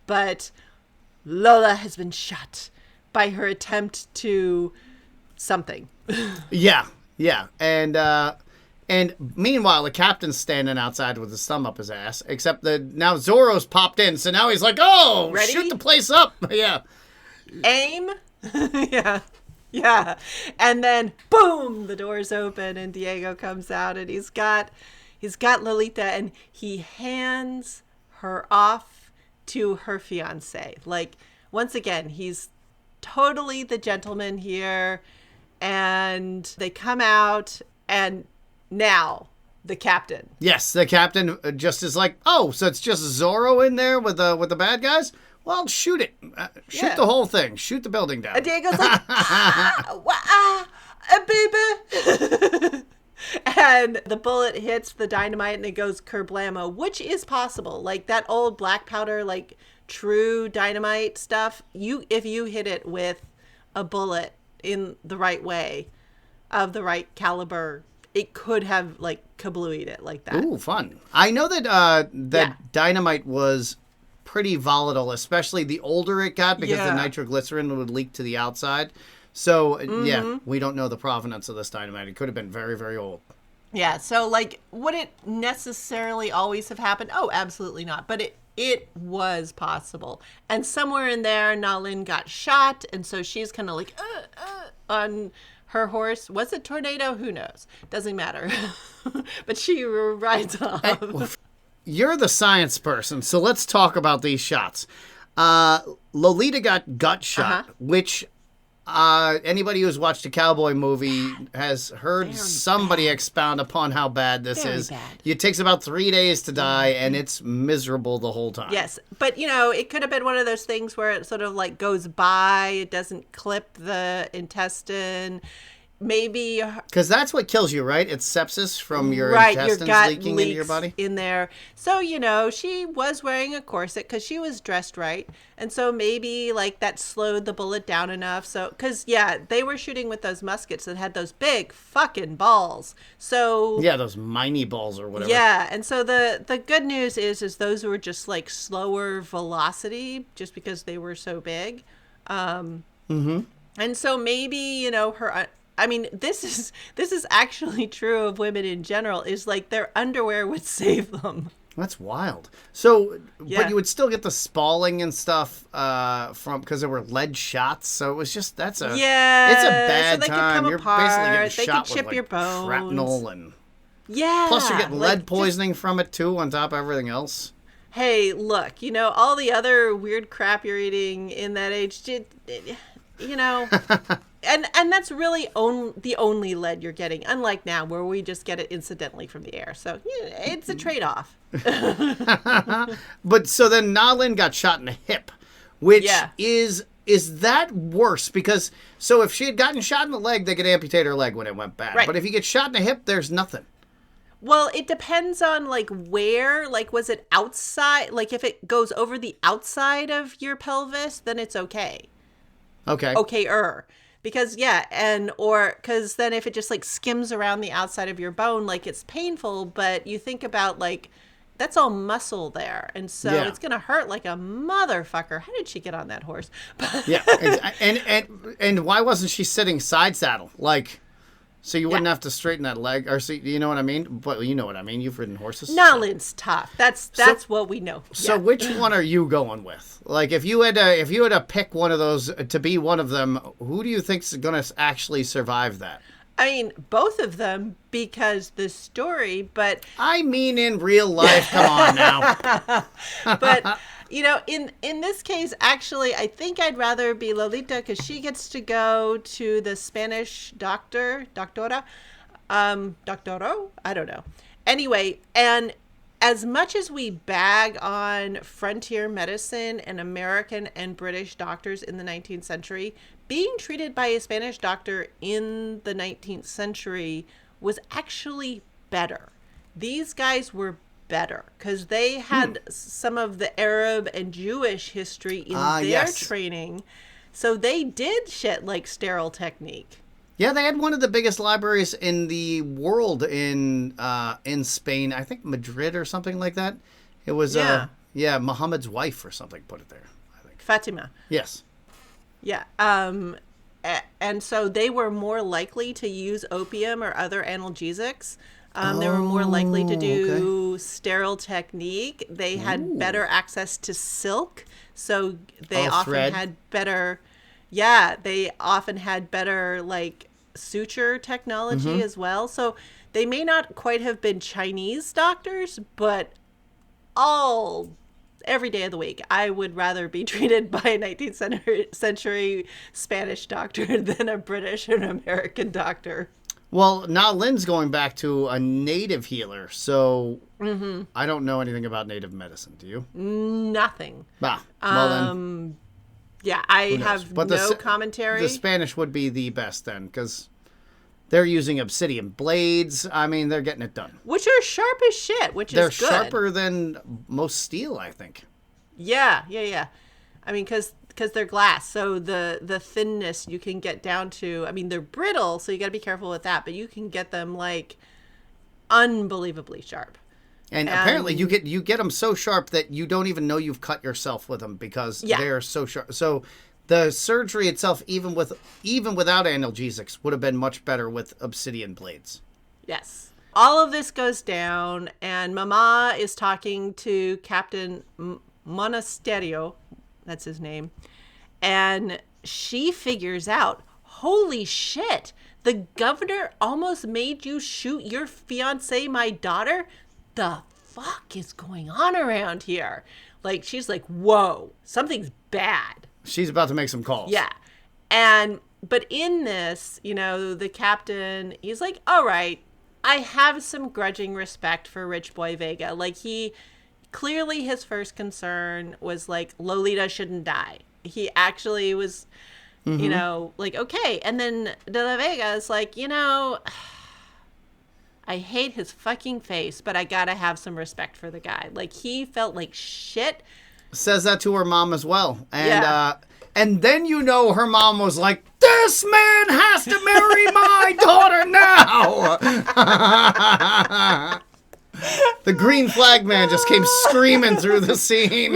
But Lola has been shot by her attempt to something. Yeah. And meanwhile, the captain's standing outside with his thumb up his ass, except that now Zorro's popped in, so now he's like, oh, ready? Shoot the place up. Yeah. Aim. Yeah. And then boom, the doors open and Diego comes out and he's got Lolita and he hands her off to her fiance. Like, once again, he's totally the gentleman here. And they come out and now the captain. Yes, the captain just is like, oh, so it's just Zorro in there with the bad guys? Well, shoot it. Shoot the whole thing. Shoot the building down. And Diego's like, baby. And the bullet hits the dynamite and it goes kerblamo, which is possible. Like that old black powder, like true dynamite stuff. If you hit it with a bullet in the right way, of the right caliber, it could have like kablooied it like that. Ooh, fun. I know that dynamite was pretty volatile, especially the older it got because the nitroglycerin would leak to the outside. So, yeah, we don't know the provenance of this dynamite. It could have been very, very old. Yeah, so, like, would it necessarily always have happened? Oh, absolutely not. But it was possible. And somewhere in there, Nalin got shot, and so she's kind of like, on her horse. Was it Tornado? Who knows? Doesn't matter. But she rides off. You're the science person, so let's talk about these shots. Lolita got gut shot, which anybody who's watched a cowboy movie has heard somebody expound upon how bad this is. Bad. It takes about 3 days to die, and it's miserable the whole time. Yes, but, it could have been one of those things where it sort of, like, goes by. It doesn't clip the intestine. Maybe because that's what kills you, right? It's sepsis from your intestines your gut leaking into your body in there. So she was wearing a corset because she was dressed right, and so maybe like that slowed the bullet down enough. So because they were shooting with those muskets that had those big fucking balls. So those miney balls or whatever. Yeah, and so the good news is those were just like slower velocity just because they were so big. And so maybe her. I mean, this is actually true of women in general, is like their underwear would save them. That's wild. So, but you would still get the spalling and stuff from, because there were lead shots. So it was just, it's a bad so time. You're basically getting shot chip with your bones. shrapnel and plus you're getting lead poisoning from it too, on top of everything else. Hey, look, all the other weird crap you're eating in that age, And that's really the only lead you're getting, unlike now where we just get it incidentally from the air. So it's a trade-off. But so then Nalin got shot in the hip, which is that worse? Because so if she had gotten shot in the leg, they could amputate her leg when it went bad. Right. But if you get shot in the hip, there's nothing. Well, it depends on like where. Like, was it outside? Like if it goes over the outside of your pelvis, then it's okay. Okay. Okay-er. Because, because then if it just, like, skims around the outside of your bone, like, it's painful, but you think about, like, that's all muscle there. And so it's going to hurt like a motherfucker. How did she get on that horse? And why wasn't she sitting side saddle? Like, so you wouldn't have to straighten that leg, or so, you know what I mean? But you know what I mean. You've ridden horses. Nalin's tough. That's what we know. So which one are you going with? Like, if you had to pick one of those to be one of them, who do you think's going to actually survive that? I mean, both of them, because the story, but I mean, in real life, come on now. But In this case, actually, I think I'd rather be Lolita because she gets to go to the Spanish doctora, doctoro? I don't know. Anyway, and as much as we bag on frontier medicine and American and British doctors in the 19th century, being treated by a Spanish doctor in the 19th century was actually better. These guys were better because they had some of the Arab and Jewish history in their training. So they did shit like sterile technique. Yeah, they had one of the biggest libraries in the world in Spain. I think Madrid or something like that. It was Muhammad's wife or something put it there, I think. Fatima. Yes. Yeah. And so they were more likely to use opium or other analgesics. They were more likely to do sterile technique. They had better access to silk. So they often had better... Yeah, they often had better, like, suture technology as well. So they may not quite have been Chinese doctors, but every day of the week, I would rather be treated by a 19th century Spanish doctor than a British or an American doctor. Well, now Lynn's going back to a native healer, so I don't know anything about native medicine. Do you? Nothing. Well then... Yeah, I have no commentary. The Spanish would be the best then, because they're using obsidian blades. I mean, they're getting it done. Which are sharp as shit, which is good. They're sharper than most steel, I think. Yeah. I mean, because they're glass, so the thinness you can get down to, I mean, they're brittle, so you got to be careful with that, but you can get them, like, unbelievably sharp. And apparently you get them so sharp that you don't even know you've cut yourself with them because they're so sharp. So the surgery itself, even without analgesics, would have been much better with obsidian blades. Yes. All of this goes down, and Mama is talking to Captain Monasterio, that's his name, and she figures out, holy shit, the governor almost made you shoot your fiancée, my daughter? The fuck is going on around here? Like, she's like, whoa, something's bad. She's about to make some calls. Yeah. But in this, the captain, he's like, all right, I have some grudging respect for Rich Boy Vega. Like, clearly his first concern was like, Lolita shouldn't die. He actually was, like, okay. And then De La Vega is like, I hate his fucking face, but I gotta have some respect for the guy. Like, he felt like shit. Says that to her mom as well. And and then her mom was like, this man has to marry my daughter now! The green flag man just came screaming through the scene.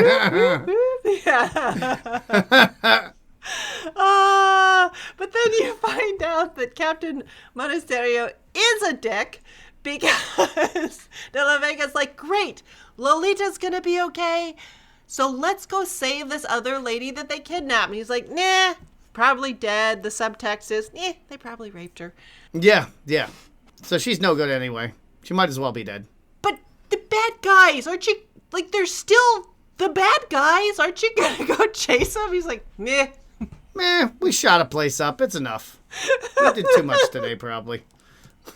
But then you find out that Captain Monasterio is a dick because De La Vega's like, great, Lolita's gonna be okay, so let's go save this other lady that they kidnapped. And he's like, nah, probably dead. The subtext is, they probably raped her. Yeah. So she's no good anyway. She might as well be dead. But the bad guys, aren't you, like, they're still the bad guys. Aren't you gonna go chase them? He's like, meh, we shot a place up. It's enough. We did too much today, probably.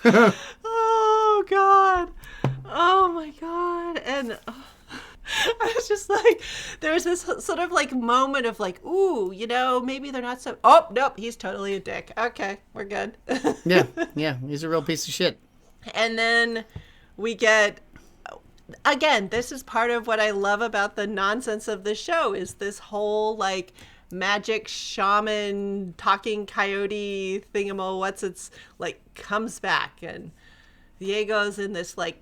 Oh, God. Oh, my God. And I was just like, there was this sort of like moment of like, ooh, maybe they're not so... Oh, nope, he's totally a dick. Okay, we're good. Yeah, he's a real piece of shit. And then we get... Again, this is part of what I love about the nonsense of the show is this whole like magic shaman talking coyote it's like comes back and Diego's in this like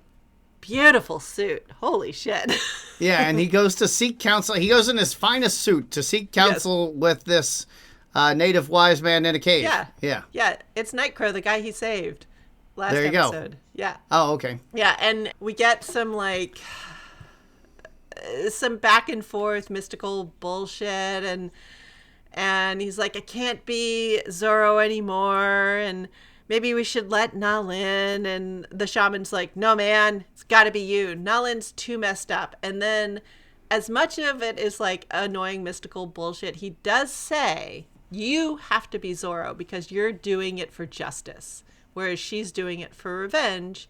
beautiful suit. Holy shit. Yeah, and he goes to seek counsel. He goes in his finest suit to seek counsel with this native wise man in a cave. Yeah. It's Nightcrow, the guy he saved last there you episode. Go. Yeah. Oh, okay. Yeah, and we get some like some back and forth mystical bullshit and he's like, I can't be Zorro anymore and maybe we should let Nalin. And the shaman's like, no, man, it's got to be you. Nalin's too messed up. And then as much of it is like annoying mystical bullshit, he does say, you have to be Zorro because you're doing it for justice, whereas she's doing it for revenge.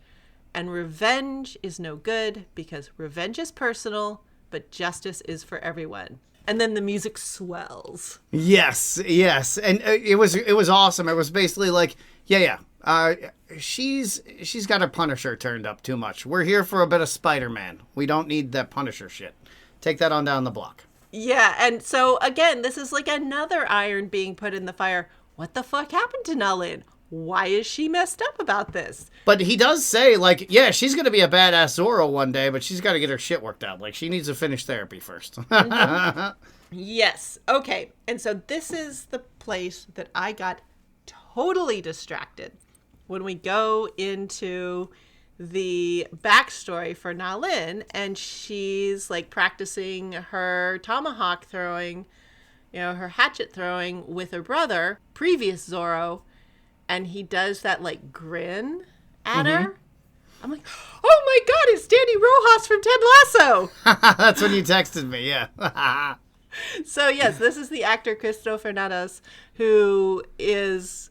And revenge is no good because revenge is personal, but justice is for everyone. And then the music swells. Yes. And it was awesome. It was basically like, she's got her Punisher turned up too much. We're here for a bit of Spider-Man. We don't need that Punisher shit. Take that on down the block. Yeah, and so again, this is like another iron being put in the fire. What the fuck happened to Na-Lin? Why is she messed up about this? But he does say, like, yeah, she's going to be a badass Zorro one day, but she's got to get her shit worked out. Like, she needs to finish therapy first. Mm-hmm. Yes. Okay. And so this is the place that I got totally distracted when we go into the backstory for Na-Lin, and she's like practicing her tomahawk throwing, her hatchet throwing with her brother, previous Zorro. And he does that, like, grin at her. I'm like, oh, my God, it's Danny Rojas from Ted Lasso. That's when you texted me, yeah. So, yes, this is the actor Cristo Fernandez, who is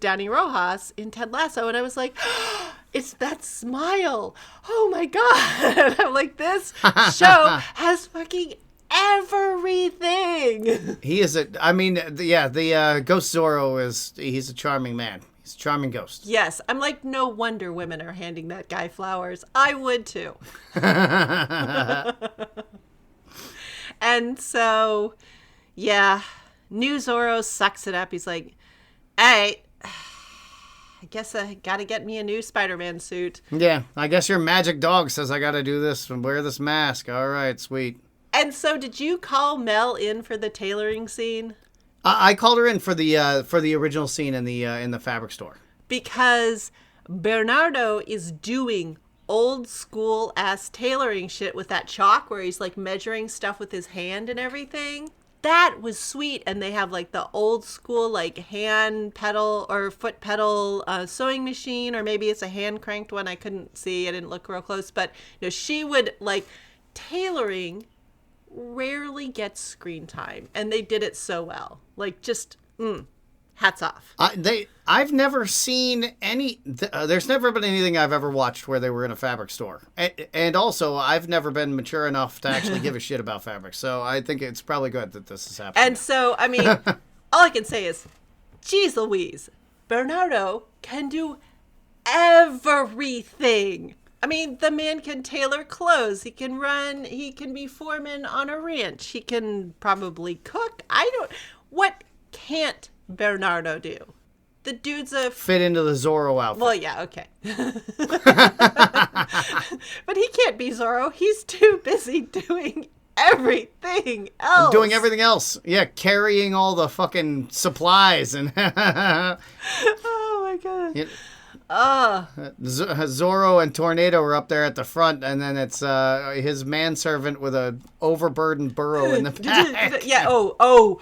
Danny Rojas in Ted Lasso. And I was like, it's that smile. Oh, my God. I'm like, this show has fucking everything. He is the Ghost Zorro he's a charming man. He's a charming ghost. Yes. I'm like, no wonder women are handing that guy flowers. I would too. And so, yeah, new Zorro sucks it up. He's like, hey, I guess I gotta get me a new Spider-Man suit. Yeah, I guess your magic dog says I gotta do this and wear this mask. All right, sweet. And so, did you call Mel in for the tailoring scene? I called her in for the original scene in the fabric store because Bernardo is doing old school ass tailoring shit with that chalk where he's like measuring stuff with his hand and everything. That was sweet, and they have like the old school like hand pedal or foot pedal sewing machine, or maybe it's a hand cranked one. I couldn't see. I didn't look real close, but she would like tailoring. Rarely gets screen time, and they did it so well. Like, just hats off. I've never seen any. There's never been anything I've ever watched where they were in a fabric store, and also I've never been mature enough to actually give a shit about fabric. So I think it's probably good that this is happening. And so, I mean, all I can say is, geez Louise, Bernardo can do everything. I mean, the man can tailor clothes. He can run. He can be foreman on a ranch. He can probably cook. What can't Bernardo do? The dude's fit into the Zorro outfit. Well, yeah, okay. But he can't be Zorro. He's too busy doing everything else. Doing everything else. Yeah, carrying all the fucking supplies and. Oh, my God. Yeah. Zorro and Tornado are up there at the front, and then it's his manservant with a overburdened burro in the back. Yeah. Oh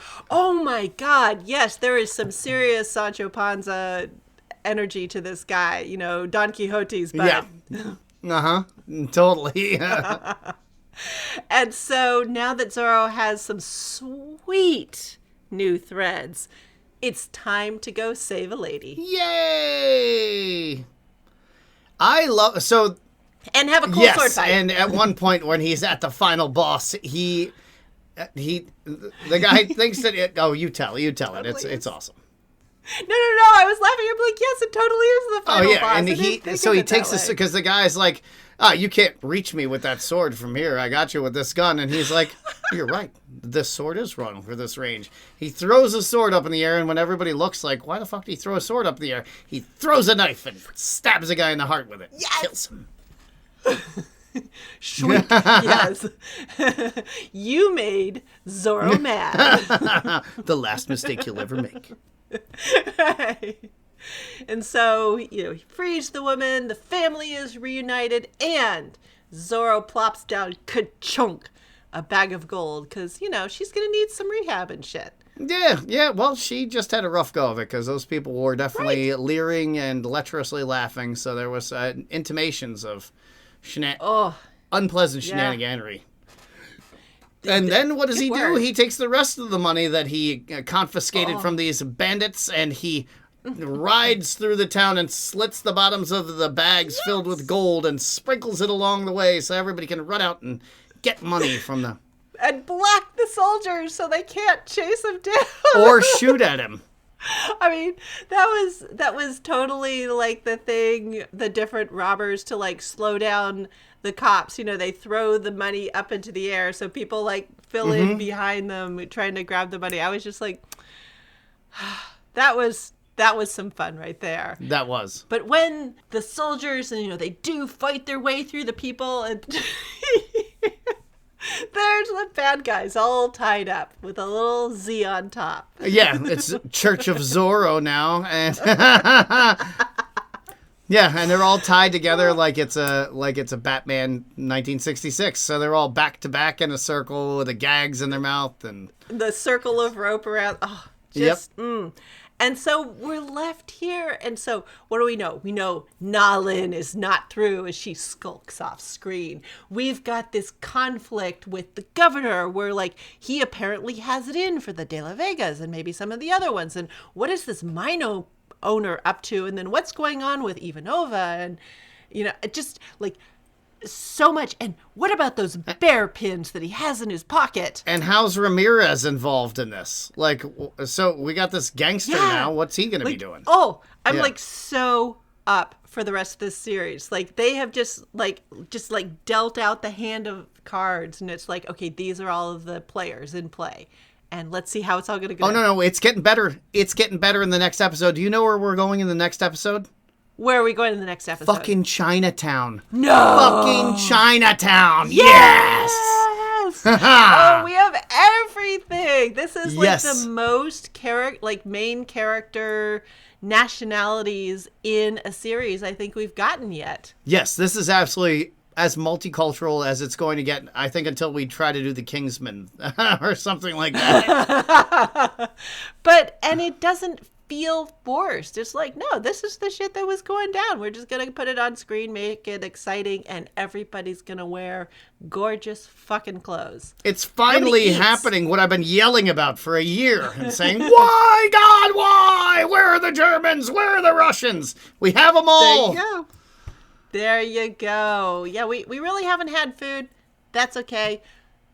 my God. Yes, there is some serious Sancho Panza energy to this guy. Don Quixote's bud. Yeah. Totally. And so now that Zorro has some sweet new threads, it's time to go save a lady. Yay! And have a cool sword fight. And at one point when he's at the final boss, the guy thinks that you tell it. It's awesome. No. I was laughing. I'm like, yes, it totally is the final boss. And he takes this because the guy's like, you can't reach me with that sword from here. I got you with this gun. And he's like, you're right. This sword is wrong for this range. He throws a sword up in the air, and when everybody looks like, why the fuck did he throw a sword up in the air? He throws a knife and stabs a guy in the heart with it. Yes! Kills him. Shwink. Yes. You made Zorro mad. The last mistake you'll ever make. And so, he frees the woman, the family is reunited, and Zorro plops down ka-chunk, a bag of gold, because, she's going to need some rehab and shit. Yeah, well, she just had a rough go of it, because those people were definitely leering and lecherously laughing, so there was intimations of unpleasant shenaniganery. And then what does he do? work. He takes the rest of the money that he confiscated from these bandits, and he rides through the town and slits the bottoms of the bags filled with gold and sprinkles it along the way so everybody can run out and get money from the... And block the soldiers so they can't chase him down. Or shoot at him. I mean, that was totally like the thing, the different robbers to like slow down the cops. You know, they throw the money up into the air so people like fill in behind them trying to grab the money. I was just like, that was some fun right there. That was. But when the soldiers, and you know, they do fight their way through the people, and there's the bad guys all tied up with a little Z on top. Yeah, it's Church of Zorro now, and yeah, and they're all tied together like it's a Batman 1966. So they're all back to back in a circle with the gags in their mouth and the circle of rope around. Oh, just And so we're left here. And so what do we know? We know Nalin is not through as she skulks off screen. We've got this conflict with the governor where, like, he apparently has it in for the De La Vegas and maybe some of the other ones. And what is this Mino owner up to? And then what's going on with Ivanova? And, you know, it just, like, so much. And what about those bear pins that he has in his pocket? And how's Ramirez involved in this? Like, so we got this gangster now. What's he going to be doing? Oh, I'm like so up for the rest of this series. Like, they have just dealt out the hand of cards, and it's like, okay, these are all of the players in play, and let's see how it's all going to go. Oh, no, it's getting better. It's getting better in the next episode. Do you know where we're going in the next episode? Where are we going in the next episode? Fucking Chinatown. No! Fucking Chinatown. Yes! Oh, we have everything. This is like Yes. the most main character nationalities in a series I think we've gotten yet. Yes, this is absolutely as multicultural as it's going to get, I think, until we try to do the Kingsman or something like that. And it doesn't feel forced. It's like, no, this is the shit that was going down. We're just going to put it on screen, make it exciting, and everybody's going to wear gorgeous fucking clothes. It's finally happening, what I've been yelling about for a year and saying, why, God, why? Where are the Germans? Where are the Russians? We have them all. There you go. Yeah, we really haven't had food. That's okay.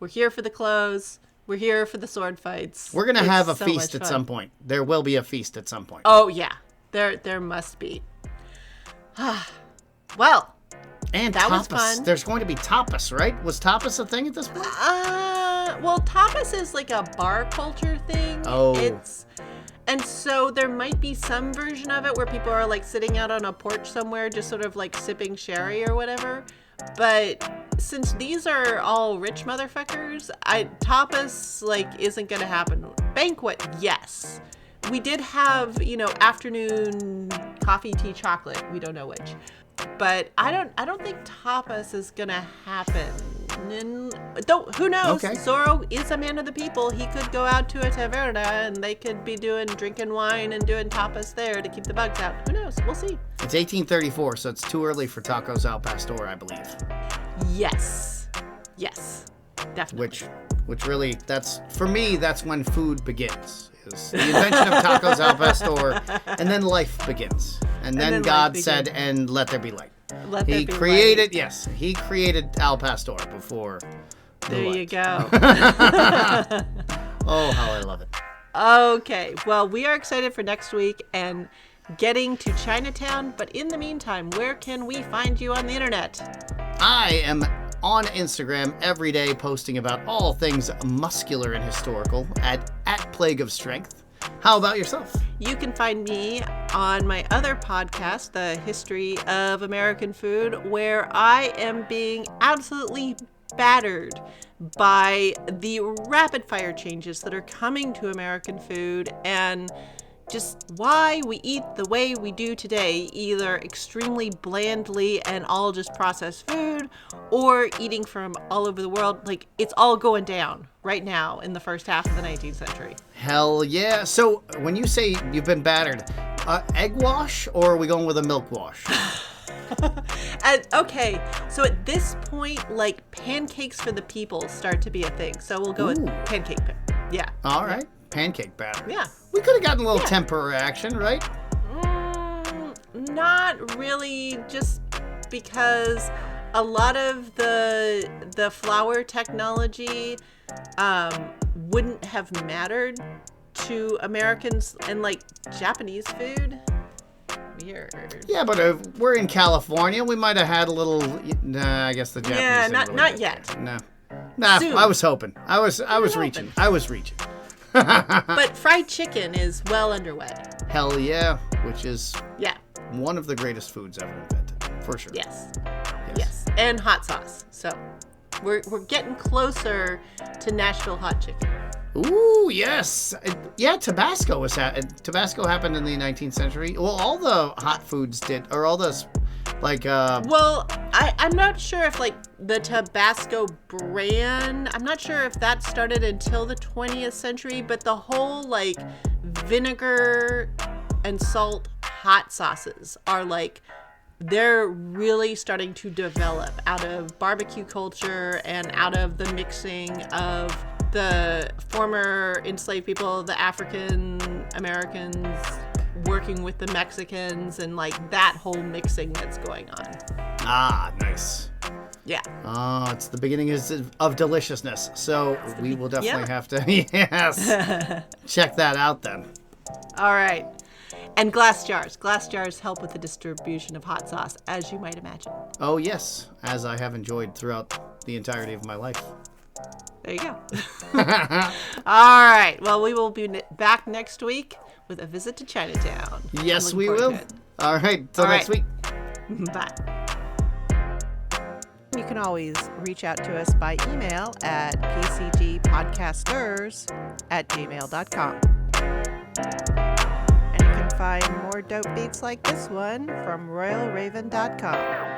We're here for the clothes. We're here for the sword fights. We're going to have a feast at some point. There will be a feast at some point. Oh, yeah. There must be. Well, and that tapas. was fun. There's going to be tapas, right? Was tapas a thing at this point? Well, tapas is like a bar culture thing. Oh. And so there might be some version of it where people are like sitting out on a porch somewhere just sort of like sipping sherry or whatever. But since these are all rich motherfuckers, tapas like isn't going to happen. Banquet, yes. We did have, afternoon coffee, tea, chocolate. We don't know which. But I don't think tapas is going to happen. Who knows? Okay. Zorro is a man of the people. He could go out to a taverna and they could be drinking wine and doing tapas there to keep the bugs out. Who knows? We'll see. It's 1834, so it's too early for tacos al pastor, I believe. Yes, definitely. Which really, for me, that's when food begins. Is the invention of tacos al pastor, and then life begins. And then God said, and let there be light. He created al pastor before there you go. Oh, how I love it. Okay, well, we are excited for next week and getting to Chinatown, but in the meantime, where can we find you on the internet? I am on Instagram every day posting about all things muscular and historical at Plague of Strength. How about yourself? You can find me on my other podcast, The History of American Food, where I am being absolutely battered by the rapid fire changes that are coming to American food and just why we eat the way we do today, either extremely blandly and all just processed food, or eating from all over the world. Like, it's all going down right now in the first half of the 19th century. Hell yeah. So when you say you've been battered, egg wash, or are we going with a milk wash? And okay, so at this point, like pancakes for the people start to be a thing. So we'll go with pancake. Yeah. All right. Pancake batter. Yeah. We could have gotten a little tempura action, right? Not really, just because a lot of the flour technology wouldn't have mattered to Americans, and like Japanese food. Weird. Yeah, but we're in California. We might have had a little. Nah, I guess the Japanese. Yeah, didn't really not get yet. that. No. Nah, Soon. I was hoping. I was reaching. I was reaching. But fried chicken is well underway. Hell yeah, which is Yeah. one of the greatest foods ever invented, for sure. Yes. And hot sauce. So we're getting closer to Nashville hot chicken. Ooh, yes. Yeah, Tabasco Tabasco happened in the 19th century. Well, all the hot foods did, or all the, like... Well, I'm not sure if, like, the Tabasco brand, I'm not sure if that started until the 20th century, but the whole, like, vinegar and salt hot sauces are, like, they're really starting to develop out of barbecue culture and out of the mixing of the former enslaved people, the African Americans working with the Mexicans, and like that whole mixing that's going on. Ah, nice. Yeah. Oh, it's the beginning of deliciousness. So we will definitely have to, yes, check that out then. All right. And glass jars. Glass jars help with the distribution of hot sauce, as you might imagine. Oh, yes, as I have enjoyed throughout the entirety of my life. There you go. All right. Well, we will be back next week with a visit to Chinatown. Yes, we will. All right. Till next week. Bye. You can always reach out to us by email at kcgpodcasters@gmail.com. And you can find more dope beats like this one from royalraven.com.